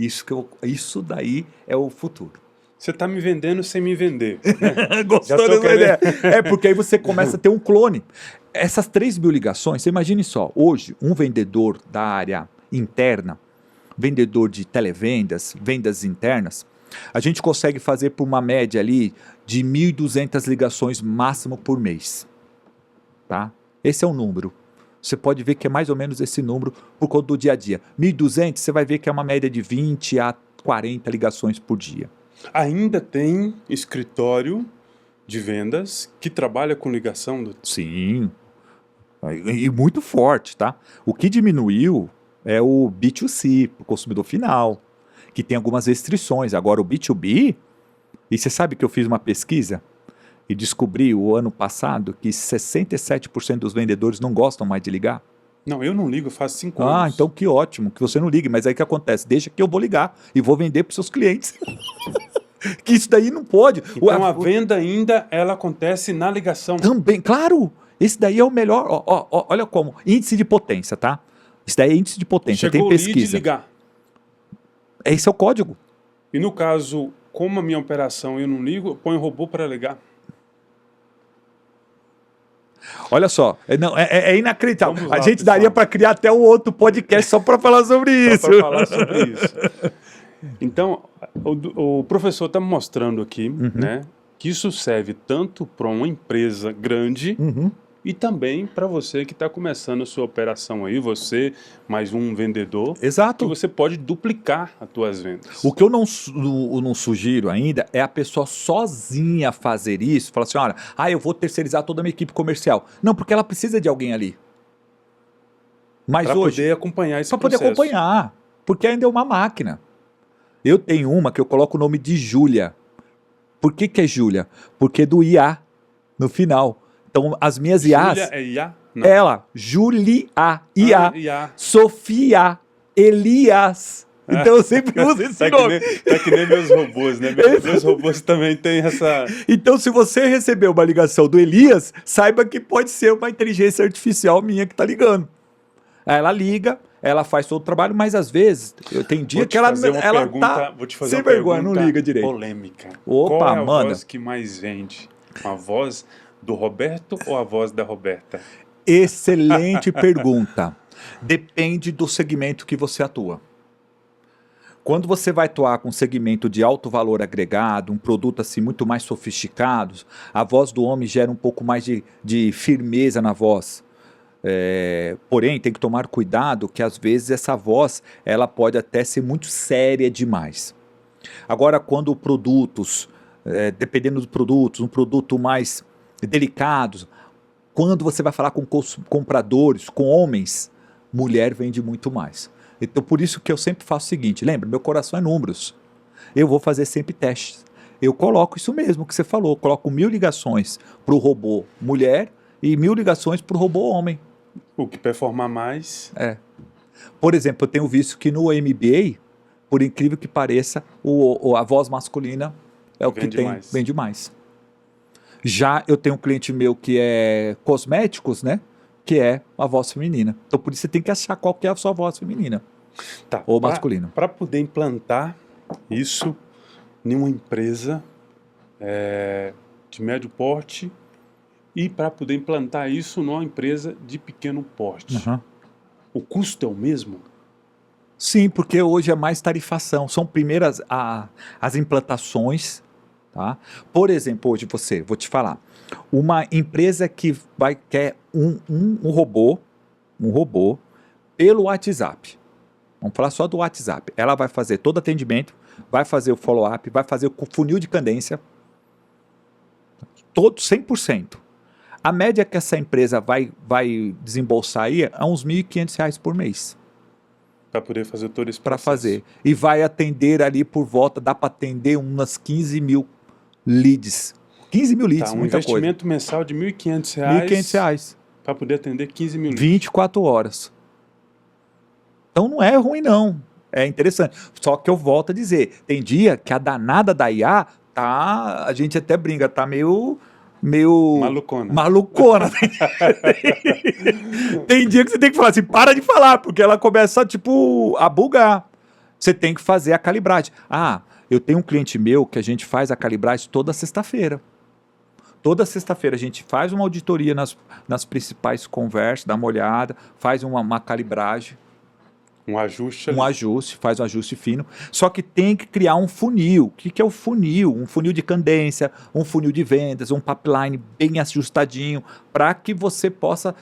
Isso daí é o futuro. Você está me vendendo sem me vender. Gostou dessa ideia? Porque aí você começa a ter um clone. Essas 3.000 ligações, você imagine só, hoje um vendedor da área interna, vendedor de televendas, vendas internas, a gente consegue fazer por uma média ali de 1.200 ligações máximo por mês. Tá? Esse é o número. Você pode ver que é mais ou menos esse número por conta do dia a dia. 1.200, você vai ver que é uma média de 20 a 40 ligações por dia. Ainda tem escritório de vendas que trabalha com ligação? Sim, e muito forte, tá? O que diminuiu é o B2C, o consumidor final, que tem algumas restrições. Agora o B2B, e você sabe que eu fiz uma pesquisa e descobri o ano passado que 67% dos vendedores não gostam mais de ligar? Não, eu não ligo, faz 5 anos. Ah, então que ótimo, que você não ligue, mas aí o que acontece? Deixa que eu vou ligar e vou vender para os seus clientes. Que isso daí não pode. Então a venda ainda, ela acontece na ligação. Também, claro, esse daí é o melhor, olha como, índice de potência, tá? Isso daí é índice de potência, Chegou tem o lead, pesquisa. ligar. Esse é o código. E no caso, como a minha operação eu não ligo, eu ponho o robô para ligar. Olha só, é inacreditável. Lá, a gente pessoal. daria para criar até um outro podcast só para falar sobre isso. Só para falar sobre isso. Então, o professor está me mostrando aqui, né, que isso serve tanto para uma empresa grande e também para você que está começando a sua operação aí, você mais um vendedor. Exato. Que você pode duplicar as tuas vendas. O que eu não sugiro ainda é a pessoa sozinha fazer isso, falar assim, olha, eu vou terceirizar toda a minha equipe comercial. Não, porque ela precisa de alguém ali. Mas para hoje, poder acompanhar esse para poder processo. acompanhar, porque ainda é uma máquina. Eu tenho uma que eu coloco o nome de Júlia. Por que é Júlia? Porque é do IA no final. Então, as minhas IAs... Júlia é IA? Não. Ela, Julia, IA, IA. Sofia, Elias. Então eu sempre uso esse nome. Tá que nem meus robôs, né? Meus robôs também têm essa... Então, se você receber uma ligação do Elias, saiba que pode ser uma inteligência artificial minha que tá ligando. Ela liga, ela faz todo o trabalho, mas às vezes, tem dia que ela tá vou te fazer sem uma vergonha, pergunta não liga direito. Polêmica. Opa, qual é a manda. voz que mais vende? A voz do Roberto ou a voz da Roberta? Excelente pergunta. Depende do segmento que você atua. Quando você vai atuar com um segmento de alto valor agregado, um produto assim muito mais sofisticado, a voz do homem gera um pouco mais de firmeza na voz. Porém, tem que tomar cuidado que às vezes essa voz ela pode até ser muito séria demais. Agora, quando produtos, dependendo dos produtos, um produto mais delicado, quando você vai falar com compradores, com homens, mulher vende muito mais. Então, por isso que eu sempre faço o seguinte, lembra, meu coração é números. Eu vou fazer sempre testes. Eu coloco isso mesmo que você falou, coloco 1.000 ligações para o robô mulher e 1.000 ligações para o robô homem. O que performar mais... Por exemplo, eu tenho visto que no MBA, por incrível que pareça, a voz masculina é o que Vende tem, mais. vende mais. Já eu tenho um cliente meu que é cosméticos, né? Que é a voz feminina. Então, por isso você tem que achar qual que é a sua voz feminina Tá. ou masculina. Para poder implantar isso em uma empresa de médio porte e para poder implantar isso numa empresa de pequeno porte, Uhum. o custo é o mesmo? Sim, porque hoje é mais tarifação. São primeiras as implantações, tá? Por exemplo, hoje vou te falar, uma empresa que quer um robô pelo WhatsApp. Vamos falar só do WhatsApp. Ela vai fazer todo atendimento, vai fazer o follow-up, vai fazer o funil de cadência, todo 100%. A média que essa empresa vai desembolsar aí é uns R$ 1.500 por mês. Para poder fazer todo esse Para processo. fazer. E vai atender ali por volta, dá para atender umas 15 mil leads. 15 mil leads, Tá, um muita investimento mensal de R$ 1.500 coisa. R$ 1.500. para poder atender 15 mil leads. 24 horas. Então não é ruim, não. É interessante. Só que eu volto a dizer, tem dia que a danada da IA tá, a gente até brinca, tá meio malucona. Tem dia que você tem que falar assim, para de falar, porque ela começa, tipo, a bugar. Você tem que fazer a calibragem. Ah, eu tenho um cliente meu que a gente faz a calibragem toda sexta-feira. Toda sexta-feira a gente faz uma auditoria nas principais conversas, dá uma olhada, faz uma calibragem. Um ajuste Um ali. ajuste, faz um ajuste fino. Só que tem que criar um funil. O que é o funil? Um funil de cadência, um funil de vendas, um pipeline bem ajustadinho, para que você possa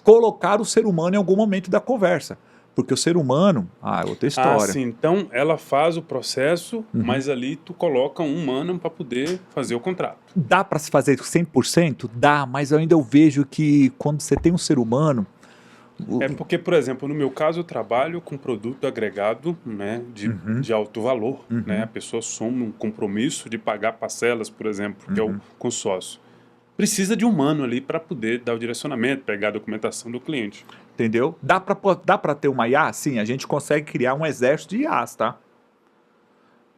colocar o ser humano em algum momento da conversa. Porque o ser humano, é outra história. Sim. Então, ela faz o processo, mas ali tu coloca um humano para poder fazer o contrato. Dá para se fazer 100%? Dá, mas eu vejo que quando você tem um ser humano... É porque, por exemplo, no meu caso, eu trabalho com produto agregado, né, de alto valor. Né? A pessoa assume um compromisso de pagar parcelas, por exemplo, que é o consórcio. Precisa de um humano ali para poder dar o direcionamento, pegar a documentação do cliente. Entendeu? Dá para ter uma IA? Sim, a gente consegue criar um exército de IAs, tá?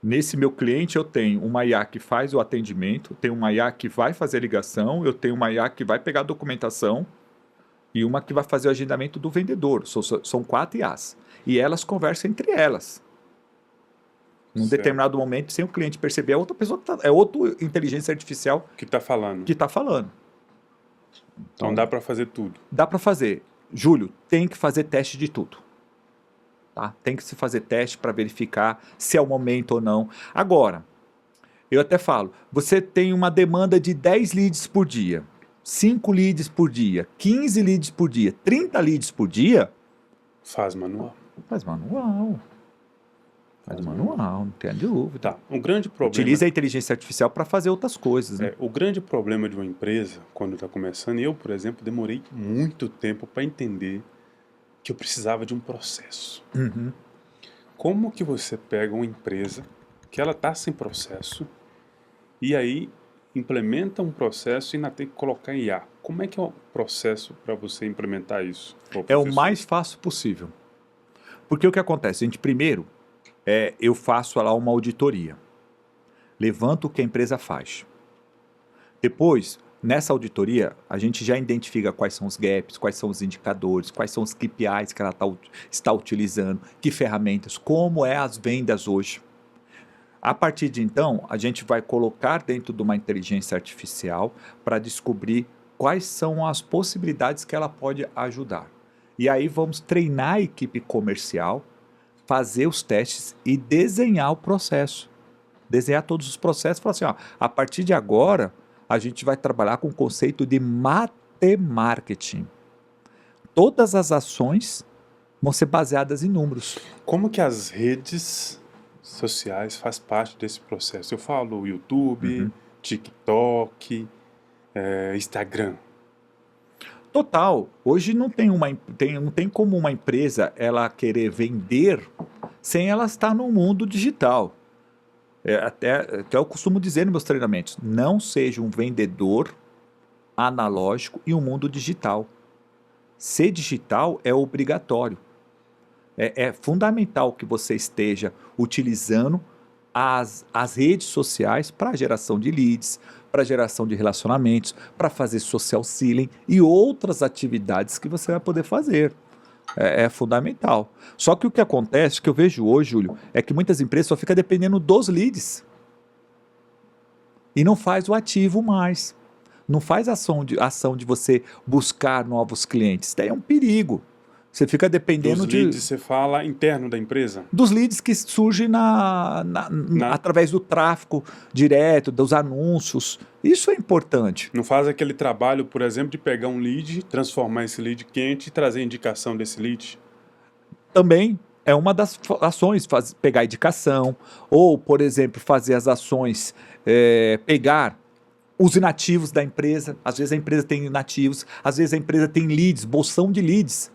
Nesse meu cliente eu tenho uma IA que faz o atendimento, tenho uma IA que vai fazer a ligação, eu tenho uma IA que vai pegar a documentação e uma que vai fazer o agendamento do vendedor. São 4 IAs. E elas conversam entre elas. Num determinado momento, sem o cliente perceber, é outra pessoa é outra inteligência artificial que está falando. Então dá para fazer tudo. Dá para fazer. Júlio, tem que fazer teste de tudo. Tá? Tem que se fazer teste para verificar se é o momento ou não. Agora, eu até falo, você tem uma demanda de 10 leads por dia, 5 leads por dia, 15 leads por dia, 30 leads por dia. Faz manual. Faz manual, não tenha dúvida. Tá. Um grande problema... Utiliza a inteligência artificial para fazer outras coisas. Né? O grande problema de uma empresa, quando está começando, eu, por exemplo, demorei muito tempo para entender que eu precisava de um processo. Como que você pega uma empresa que ela está sem processo e aí implementa um processo e ainda tem que colocar em IA? Como é que é o processo para você implementar isso? É o mais fácil possível. Porque o que acontece? Primeiro, eu faço lá uma auditoria. Levanto o que a empresa faz. Depois, nessa auditoria, a gente já identifica quais são os gaps, quais são os indicadores, quais são os KPIs que ela está utilizando, que ferramentas, como é as vendas hoje. A partir de então, a gente vai colocar dentro de uma inteligência artificial para descobrir quais são as possibilidades que ela pode ajudar. E aí vamos treinar a equipe comercial, fazer os testes e desenhar o processo. Desenhar todos os processos e falar assim, a partir de agora, a gente vai trabalhar com o conceito de matemarketing. Todas as ações vão ser baseadas em números. Como que as redes sociais faz parte desse processo? Eu falo YouTube, TikTok, Instagram. Total. Hoje não tem como uma empresa ela querer vender sem ela estar no mundo digital. Até eu costumo dizer nos meus treinamentos, não seja um vendedor analógico em um mundo digital. Ser digital é obrigatório. É fundamental que você esteja utilizando as redes sociais para geração de leads, para geração de relacionamentos, para fazer social selling e outras atividades que você vai poder fazer. É fundamental. Só que o que acontece, que eu vejo hoje, Júlio, é que muitas empresas só ficam dependendo dos leads e não faz o ativo mais. Não faz ação de você buscar novos clientes. Isso daí é um perigo. Você fica dependendo Dos leads, você fala interno da empresa? dos leads que surgem através do tráfego direto, dos anúncios. Isso é importante. Não faz aquele trabalho, por exemplo, de pegar um lead, transformar esse lead quente e trazer indicação desse lead? Também é uma das ações, pegar indicação, ou, por exemplo, fazer as ações, pegar os inativos da empresa. Às vezes a empresa tem inativos, às vezes a empresa tem leads, bolsão de leads.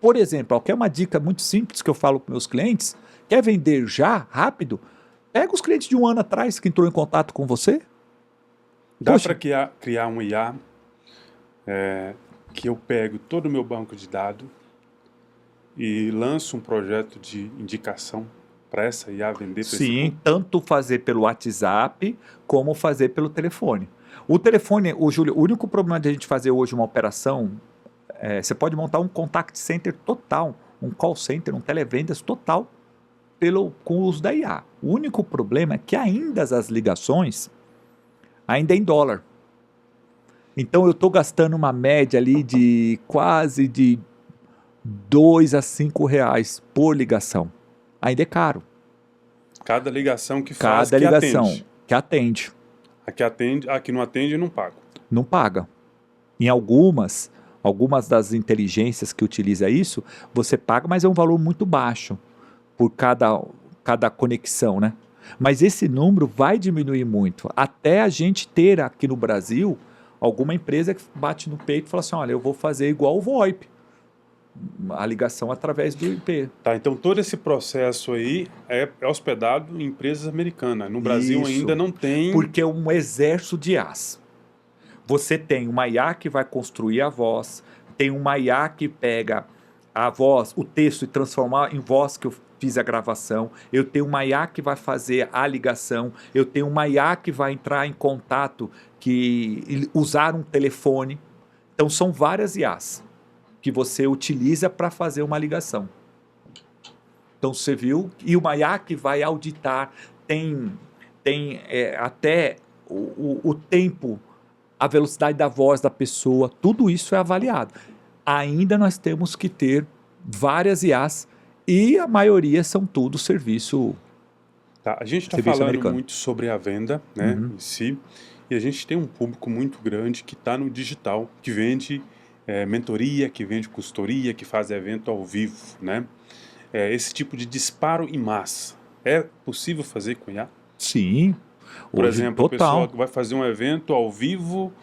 Por exemplo, quer uma dica muito simples que eu falo para meus clientes? Quer vender já, rápido? Pega os clientes de um ano atrás que entrou em contato com você. Dá para criar um IA que eu pego todo o meu banco de dados e lanço um projeto de indicação para essa IA vender para esse Sim, tanto fazer pelo WhatsApp como fazer pelo telefone. O telefone, Júlio, o único problema de a gente fazer hoje uma operação, você pode montar um contact center total, um call center, um televendas total com o uso da IA. O único problema é que ainda as ligações ainda é em dólar. Então eu estou gastando uma média ali de quase de R$ 2 a R$ 5 por ligação. Ainda é caro. Cada ligação que faz, Cada ligação que atende. A que não atende, não paga. Não paga. Em algumas das inteligências que utiliza isso, você paga, mas é um valor muito baixo por cada conexão, né? Mas esse número vai diminuir muito, até a gente ter aqui no Brasil alguma empresa que bate no peito e fala assim, olha, eu vou fazer igual o VoIP, a ligação através do IP. Tá, então todo esse processo aí é hospedado em empresas americanas. No Brasil ainda não tem... Porque é um exército de IAs. Você tem uma IA que vai construir a voz, tem uma IA que pega a voz, o texto e transformar em voz que eu fiz a gravação, eu tenho uma IA que vai fazer a ligação, eu tenho uma IA que vai entrar em contato, usar um telefone. Então são várias IAs que você utiliza para fazer uma ligação. Então você viu, e uma IA que vai auditar, tem até o tempo, a velocidade da voz da pessoa, tudo isso é avaliado. Ainda nós temos que ter várias IAs e a maioria são tudo serviço. Tá, a gente está falando americano. Muito sobre a venda, né, em si, e a gente tem um público muito grande que está no digital, que vende mentoria, que vende consultoria, que faz evento ao vivo, né? Esse tipo de disparo em massa, é possível fazer com IA? Sim. Por exemplo, a pessoa que vai fazer um evento ao vivo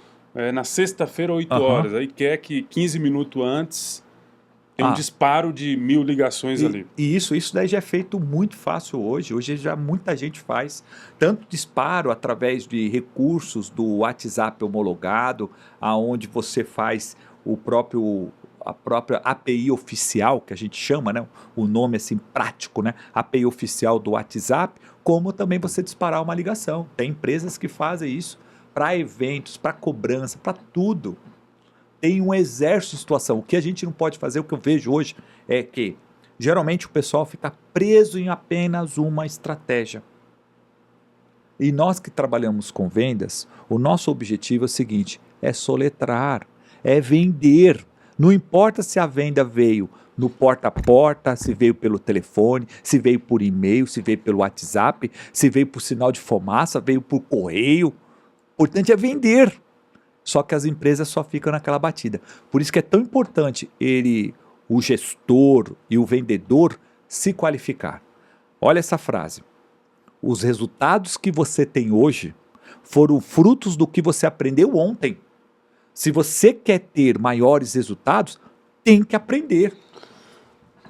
na sexta-feira, 8 horas, aí quer que 15 minutos antes tem um disparo de 1000 ligações ali. E isso daí já é feito muito fácil hoje. Hoje já muita gente faz. Tanto disparo através de recursos do WhatsApp homologado, aonde você faz a própria API oficial, que a gente chama, né? O nome assim prático, né? API oficial do WhatsApp, como também você disparar uma ligação. Tem empresas que fazem isso para eventos, para cobrança, para tudo. Tem um exército de situação. O que a gente não pode fazer, o que eu vejo hoje, é que geralmente o pessoal fica preso em apenas uma estratégia. E nós que trabalhamos com vendas, o nosso objetivo é o seguinte, é soletrar, é vender. Não importa se a venda veio no porta a porta, se veio pelo telefone, se veio por e-mail, se veio pelo WhatsApp, se veio por sinal de fumaça, veio por correio. O importante é vender. Só que as empresas só ficam naquela batida. Por isso que é tão importante o gestor e o vendedor se qualificar. Olha essa frase. Os resultados que você tem hoje foram frutos do que você aprendeu ontem. Se você quer ter maiores resultados, tem que aprender.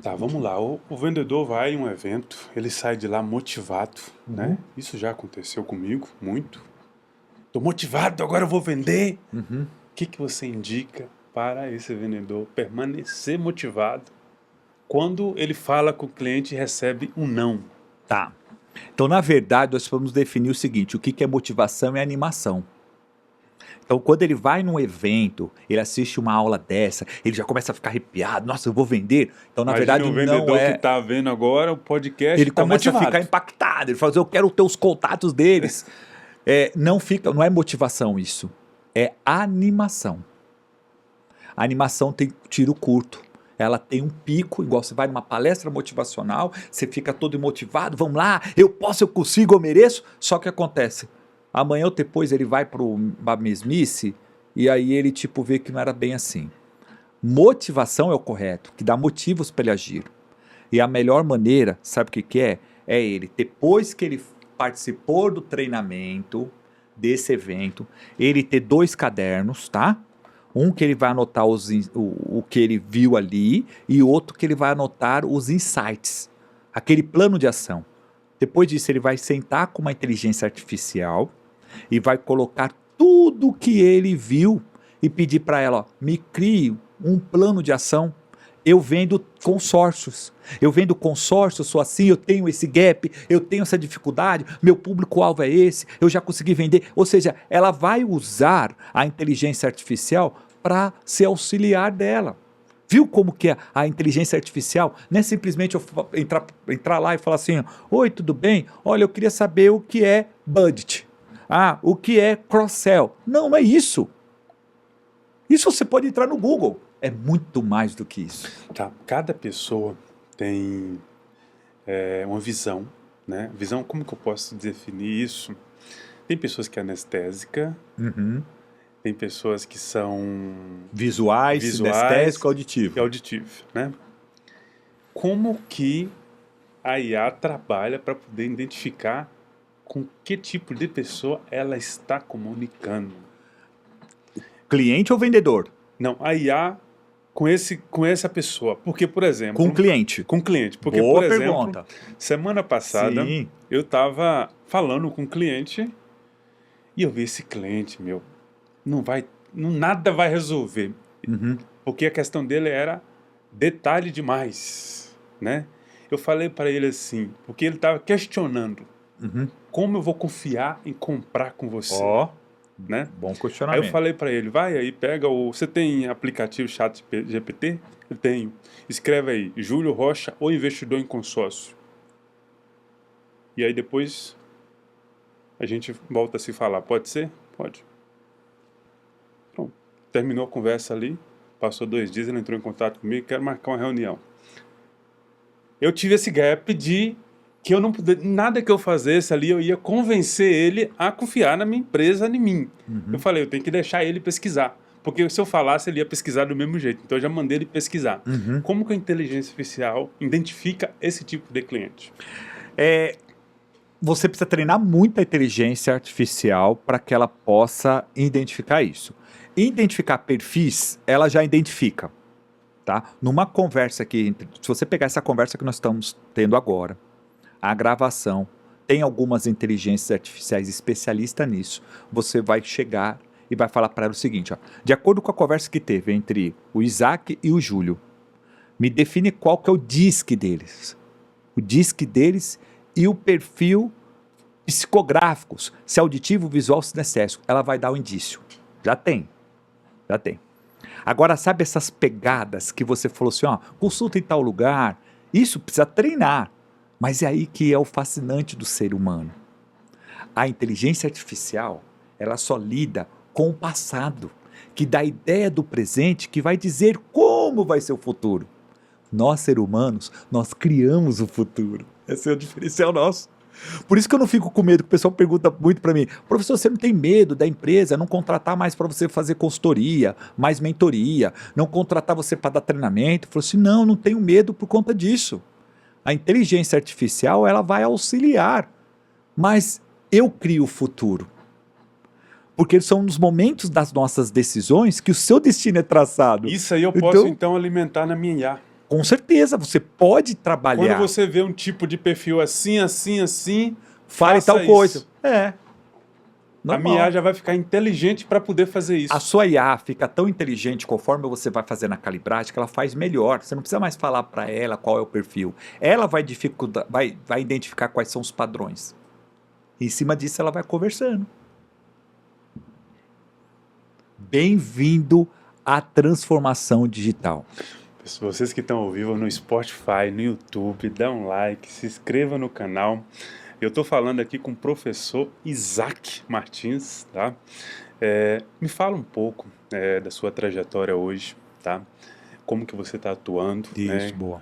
Tá, vamos lá. O vendedor vai em um evento, ele sai de lá motivado, né? Isso já aconteceu comigo, muito. Estou motivado, agora eu vou vender. O que você indica para esse vendedor permanecer motivado quando ele fala com o cliente e recebe um não. Tá. Então, na verdade, nós vamos definir o seguinte, o que é motivação e animação. Então, quando ele vai num evento, ele assiste uma aula dessa, ele já começa a ficar arrepiado, nossa, eu vou vender. Então, na Imagina verdade, o vendedor não é... que está vendo agora o podcast, Ele tá começa a motivado. ficar impactado, ele fala assim, eu quero ter os contatos deles. Não é motivação isso, é animação. A animação tem tiro curto. Ela tem um pico, igual você vai numa palestra motivacional, você fica todo motivado, vamos lá, eu posso, eu consigo, eu mereço. Só que acontece, amanhã ou depois ele vai para uma mesmice e aí ele tipo vê que não era bem assim. Motivação é o correto, que dá motivos para ele agir. E a melhor maneira, sabe o que é? É ele, depois que ele participou do treinamento, desse evento, ele ter 2 cadernos, tá? Um que ele vai anotar o que ele viu ali e outro que ele vai anotar os insights, aquele plano de ação. Depois disso, ele vai sentar com uma inteligência artificial e vai colocar tudo que ele viu e pedir para ela, ó, me crie um plano de ação. Eu vendo consórcios, sou assim, eu tenho esse gap, eu tenho essa dificuldade, meu público-alvo é esse, eu já consegui vender. Ou seja, ela vai usar a inteligência artificial para ser auxiliar dela. Viu como que é a inteligência artificial? Não é simplesmente eu entrar lá e falar assim, oi, tudo bem? Olha, eu queria saber o que é budget. O que é cross-sell. Não é isso. Isso você pode entrar no Google. É muito mais do que isso. Tá. Cada pessoa tem uma visão, né? Visão, como que eu posso definir isso? Tem pessoas que é anestésica, tem pessoas que são visuais, sinestésico, auditivo. E auditivo, né? Como que a IA trabalha para poder identificar com que tipo de pessoa ela está comunicando? Cliente ou vendedor? Não, a IA com essa pessoa. Porque, por exemplo... Com o cliente. Com o cliente. Porque, Boa por exemplo, pergunta. Semana passada, Sim. eu estava falando com um cliente e eu vi esse cliente, nada vai resolver. Porque a questão dele era detalhe demais, né? Eu falei para ele assim, porque ele estava questionando, como eu vou confiar em comprar com você? Né? Bom questionamento. Aí eu falei para ele, vai aí, pega você tem aplicativo ChatGPT? Eu tenho. Escreve aí, Júlio Rocha, o investidor em consórcio. E aí depois a gente volta a se falar. Pode ser? Pode. Pronto. Terminou a conversa ali, passou 2 dias, ele entrou em contato comigo, quero marcar uma reunião. Eu tive esse gap de que eu não podia, nada que eu fizesse ali, eu ia convencer ele a confiar na minha empresa, em mim. Eu falei, eu tenho que deixar ele pesquisar. Porque se eu falasse, ele ia pesquisar do mesmo jeito. Então eu já mandei ele pesquisar. Como que a inteligência artificial identifica esse tipo de cliente? Você precisa treinar muito a inteligência artificial para que ela possa identificar isso. Identificar perfis, ela já identifica. Tá? Numa conversa aqui, se você pegar essa conversa que nós estamos tendo agora, a gravação, tem algumas inteligências artificiais especialistas nisso, você vai chegar e vai falar para ela o seguinte, ó, de acordo com a conversa que teve entre o Isaac e o Júlio, me define qual que é o DISC deles. O DISC deles e o perfil psicográficos, se auditivo, visual, sinestésico. Ela vai dar o indício. Já tem. Agora, sabe essas pegadas que você falou assim, ó, consulta em tal lugar, isso precisa treinar. Mas é aí que é o fascinante do ser humano. A inteligência artificial, ela só lida com o passado, que dá a ideia do presente, que vai dizer como vai ser o futuro. Nós, seres humanos, nós criamos o futuro. Esse é o diferencial nosso. Por isso que eu não fico com medo, que o pessoal pergunta muito para mim, professor, você não tem medo da empresa não contratar mais para você fazer consultoria, mais mentoria, não contratar você para dar treinamento? Eu falo assim, não tenho medo por conta disso. A inteligência artificial, ela vai auxiliar, mas eu crio o futuro. Porque são nos momentos das nossas decisões que o seu destino é traçado. Isso aí eu posso, então alimentar na minha IA. Com certeza, você pode trabalhar. Quando você vê um tipo de perfil assim, fale tal coisa. A minha IA já vai ficar inteligente para poder fazer isso. A sua IA fica tão inteligente conforme você vai fazendo a calibragem que ela faz melhor. Você não precisa mais falar para ela qual é o perfil. Ela vai identificar quais são os padrões. Em cima disso ela vai conversando. Bem-vindo à transformação digital. Vocês que estão ao vivo no Spotify, no YouTube, dá um like, se inscreva no canal. Eu estou falando aqui com o professor Isaac Martins, tá? Me fala um pouco da sua trajetória hoje, tá? Como que você está atuando, Isso, né? boa.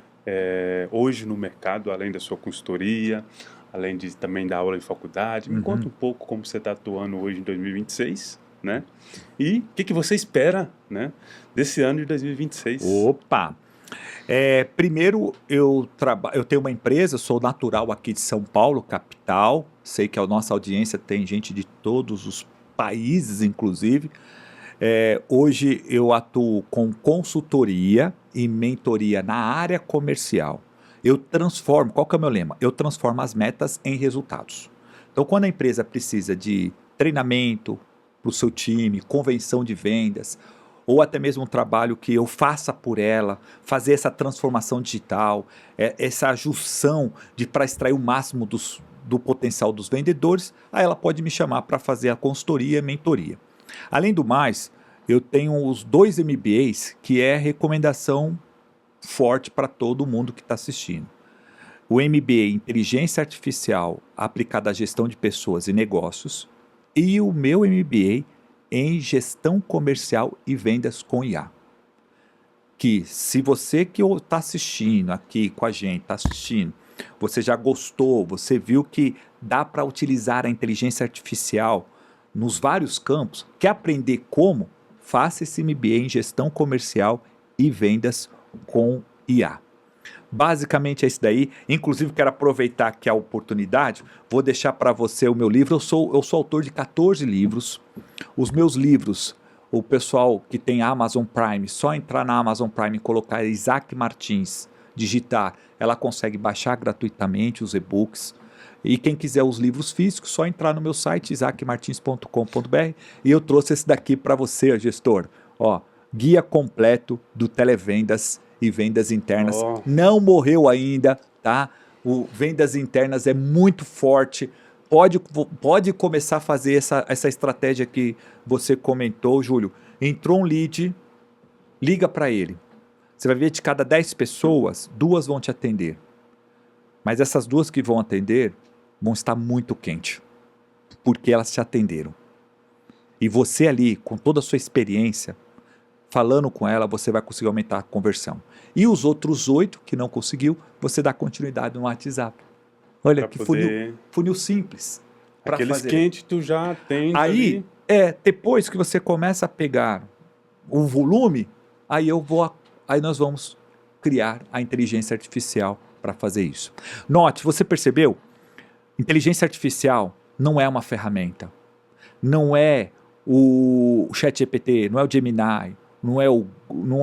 Hoje no mercado, além da sua consultoria, além de também dar aula em faculdade. Me conta um pouco como você está atuando hoje em 2026, né? E o que você espera, né, desse ano de 2026? Opa! Primeiro, eu tenho uma empresa, sou natural aqui de São Paulo, capital. Sei que a nossa audiência tem gente de todos os países, inclusive. Hoje eu atuo com consultoria e mentoria na área comercial. Eu transformo, qual que é o meu lema? Eu transformo as metas em resultados. Então, quando a empresa precisa de treinamento para o seu time, convenção de vendas, ou até mesmo um trabalho que eu faça por ela, fazer essa transformação digital, essa junção para extrair o máximo do potencial dos vendedores, aí ela pode me chamar para fazer a consultoria e mentoria. Além do mais, eu tenho os 2 MBAs, que é recomendação forte para todo mundo que está assistindo. O MBA Inteligência Artificial aplicada à gestão de pessoas e negócios e o meu MBA em Gestão Comercial e Vendas com IA. Que se você que está assistindo aqui com a gente, está assistindo, você já gostou, você viu que dá para utilizar a inteligência artificial nos vários campos, quer aprender como? Faça esse MBA em Gestão Comercial e Vendas com IA. Basicamente é isso daí. Inclusive quero aproveitar aqui a oportunidade, vou deixar para você o meu livro. Eu sou autor de 14 livros. Os meus livros, o pessoal que tem Amazon Prime, só entrar na Amazon Prime e colocar Isaac Martins, digitar, ela consegue baixar gratuitamente os e-books. E quem quiser os livros físicos, só entrar no meu site isaacmartins.com.br e eu trouxe esse daqui para você, gestor. Guia completo do Televendas e Vendas Internas. Não morreu ainda, tá? O Vendas Internas é muito forte. Pode começar a fazer essa estratégia que você comentou, Júlio. Entrou um lead, liga para ele. Você vai ver de cada 10 pessoas, 2 vão te atender. Mas essas 2 que vão atender vão estar muito quentes, porque elas te atenderam. E você ali, com toda a sua experiência, falando com ela, você vai conseguir aumentar a conversão. E os outros 8 que não conseguiu, você dá continuidade no WhatsApp. Olha pra que funil simples. Aqueles quentes tu já tem. Aí, depois que você começa a pegar o volume, aí nós vamos criar a inteligência artificial para fazer isso. Note, você percebeu? Inteligência artificial não é uma ferramenta. Não é o ChatGPT, não é o Gemini, não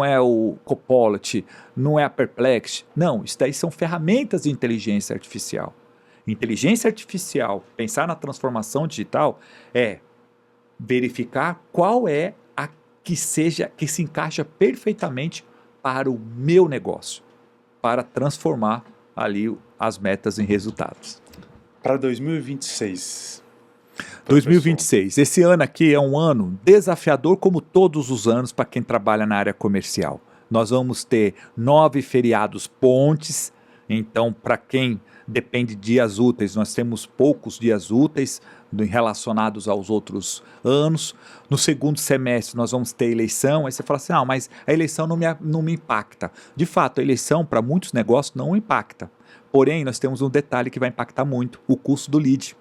é o Copilot, não é a Perplexity. Não, isso daí são ferramentas de inteligência artificial. Inteligência artificial, pensar na transformação digital, é verificar qual é a que se encaixa perfeitamente para o meu negócio, para transformar ali as metas em resultados. Para 2026. 2026. Esse ano aqui é um ano desafiador como todos os anos para quem trabalha na área comercial. Nós vamos ter 9 feriados pontes, então para quem depende de dias úteis, nós temos poucos dias úteis relacionados aos outros anos. No segundo semestre nós vamos ter eleição, aí você fala assim, mas a eleição não me impacta. De fato, a eleição para muitos negócios não impacta. Porém, nós temos um detalhe que vai impactar muito, o custo do lead.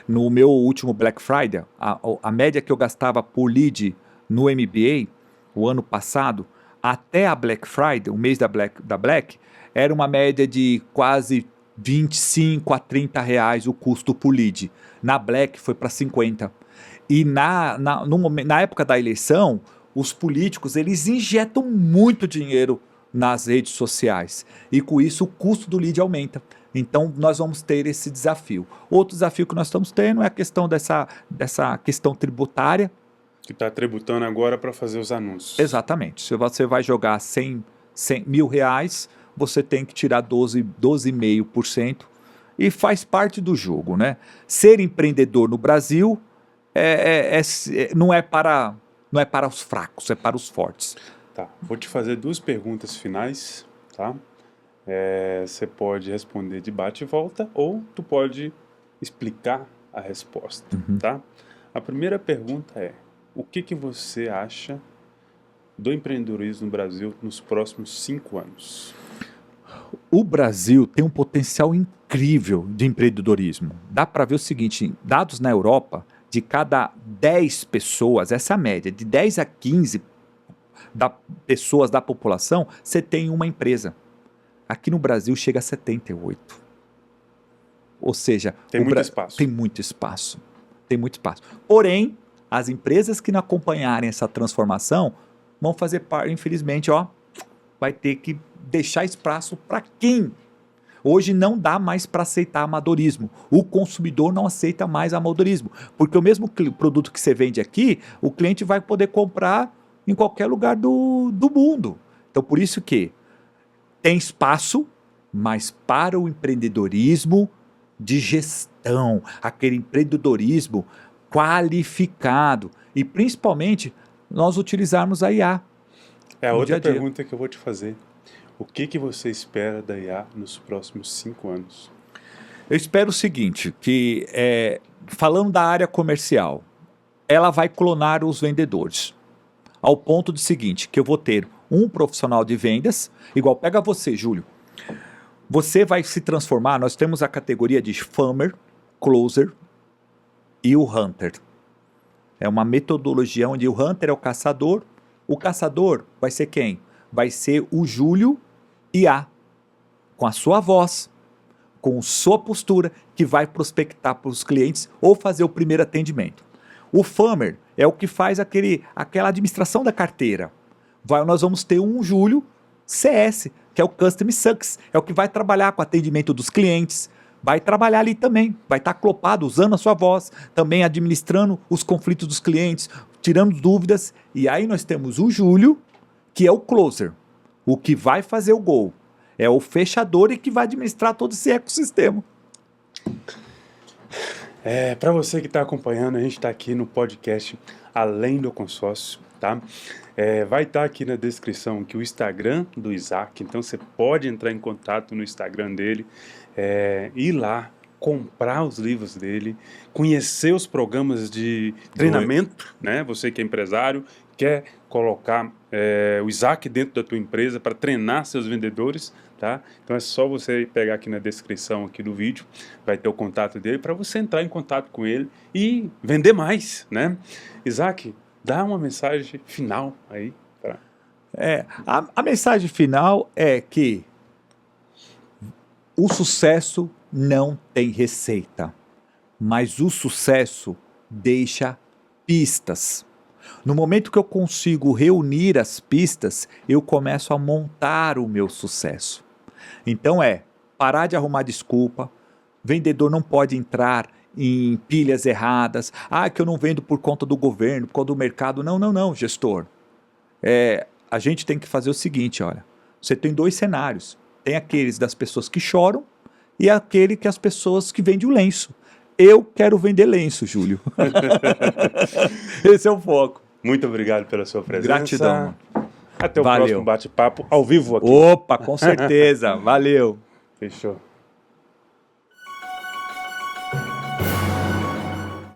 No meu último Black Friday, a média que eu gastava por lead no MBA, o ano passado, até a Black Friday, o mês da Black, era uma média de quase 25 a 30 reais o custo por lead. Na Black foi para 50. E na época da eleição, os políticos eles injetam muito dinheiro nas redes sociais. E com isso o custo do lead aumenta. Então, nós vamos ter esse desafio. Outro desafio que nós estamos tendo é a questão dessa questão tributária. Que está tributando agora para fazer os anúncios. Exatamente. Se você vai jogar 100 mil reais, você tem que tirar 12,5%. E faz parte do jogo, né? Ser empreendedor no Brasil não é para os fracos, é para os fortes. Tá, vou te fazer 2 perguntas finais, tá? Você pode responder de bate e volta ou tu pode explicar a resposta, tá? A primeira pergunta é: o que você acha do empreendedorismo no Brasil nos próximos 5 anos? O Brasil tem um potencial incrível de empreendedorismo. Dá para ver o seguinte, dados na Europa, de cada 10 pessoas, essa é a média, de 10 a 15 pessoas da população, você tem uma empresa. Aqui no Brasil chega a 78. Ou seja, tem muito espaço. Tem muito espaço. Tem muito espaço. Porém, as empresas que não acompanharem essa transformação vão fazer parte, infelizmente, vai ter que deixar espaço para quem? Hoje não dá mais para aceitar amadorismo. O consumidor não aceita mais amadorismo. Porque o mesmo produto que você vende aqui, o cliente vai poder comprar em qualquer lugar do mundo. Então, por isso que tem espaço, mas para o empreendedorismo de gestão, aquele empreendedorismo qualificado e, principalmente, nós utilizarmos a IA. É a outra pergunta que eu vou te fazer. O que você espera da IA nos próximos 5 anos? Eu espero o seguinte, que falando da área comercial, ela vai clonar os vendedores. Ao ponto do seguinte, que eu vou ter um profissional de vendas, igual pega você, Júlio. Você vai se transformar, nós temos a categoria de Farmer, Closer e o Hunter. É uma metodologia onde o Hunter é o caçador vai ser quem? Vai ser o Júlio IA, com a sua voz, com sua postura, que vai prospectar para os clientes ou fazer o primeiro atendimento. O Farmer é o que faz aquela administração da carteira. Nós vamos ter um Júlio CS, que é o Customer Success, é o que vai trabalhar com o atendimento dos clientes, vai trabalhar ali também, vai estar clopado, usando a sua voz, também administrando os conflitos dos clientes, tirando dúvidas, e aí nós temos o Júlio, que é o Closer, o que vai fazer o gol, é o fechador e que vai administrar todo esse ecossistema. Para você que está acompanhando, a gente está aqui no podcast Além do Consórcio, tá? Vai estar aqui na descrição aqui o Instagram do Isaac, então você pode entrar em contato no Instagram dele, ir lá, comprar os livros dele, conhecer os programas de treinamento, né? Você que é empresário, quer colocar o Isaac dentro da tua empresa para treinar seus vendedores, tá? Então é só você pegar aqui na descrição aqui do vídeo, vai ter o contato dele para você entrar em contato com ele e vender mais, né? Isaac, dá uma mensagem final aí. A mensagem final é que o sucesso não tem receita, mas o sucesso deixa pistas. No momento que eu consigo reunir as pistas, eu começo a montar o meu sucesso. Então parar de arrumar desculpa, vendedor não pode entrar em pilhas erradas, que eu não vendo por conta do governo, por conta do mercado. Não, gestor. A gente tem que fazer o seguinte, olha, você tem 2 cenários, tem aqueles das pessoas que choram e aquele que as pessoas que vendem o lenço. Eu quero vender lenço, Júlio. Esse é o foco. Muito obrigado pela sua presença. Gratidão. Até o próximo bate-papo ao vivo aqui. Opa, com certeza. Valeu. Fechou.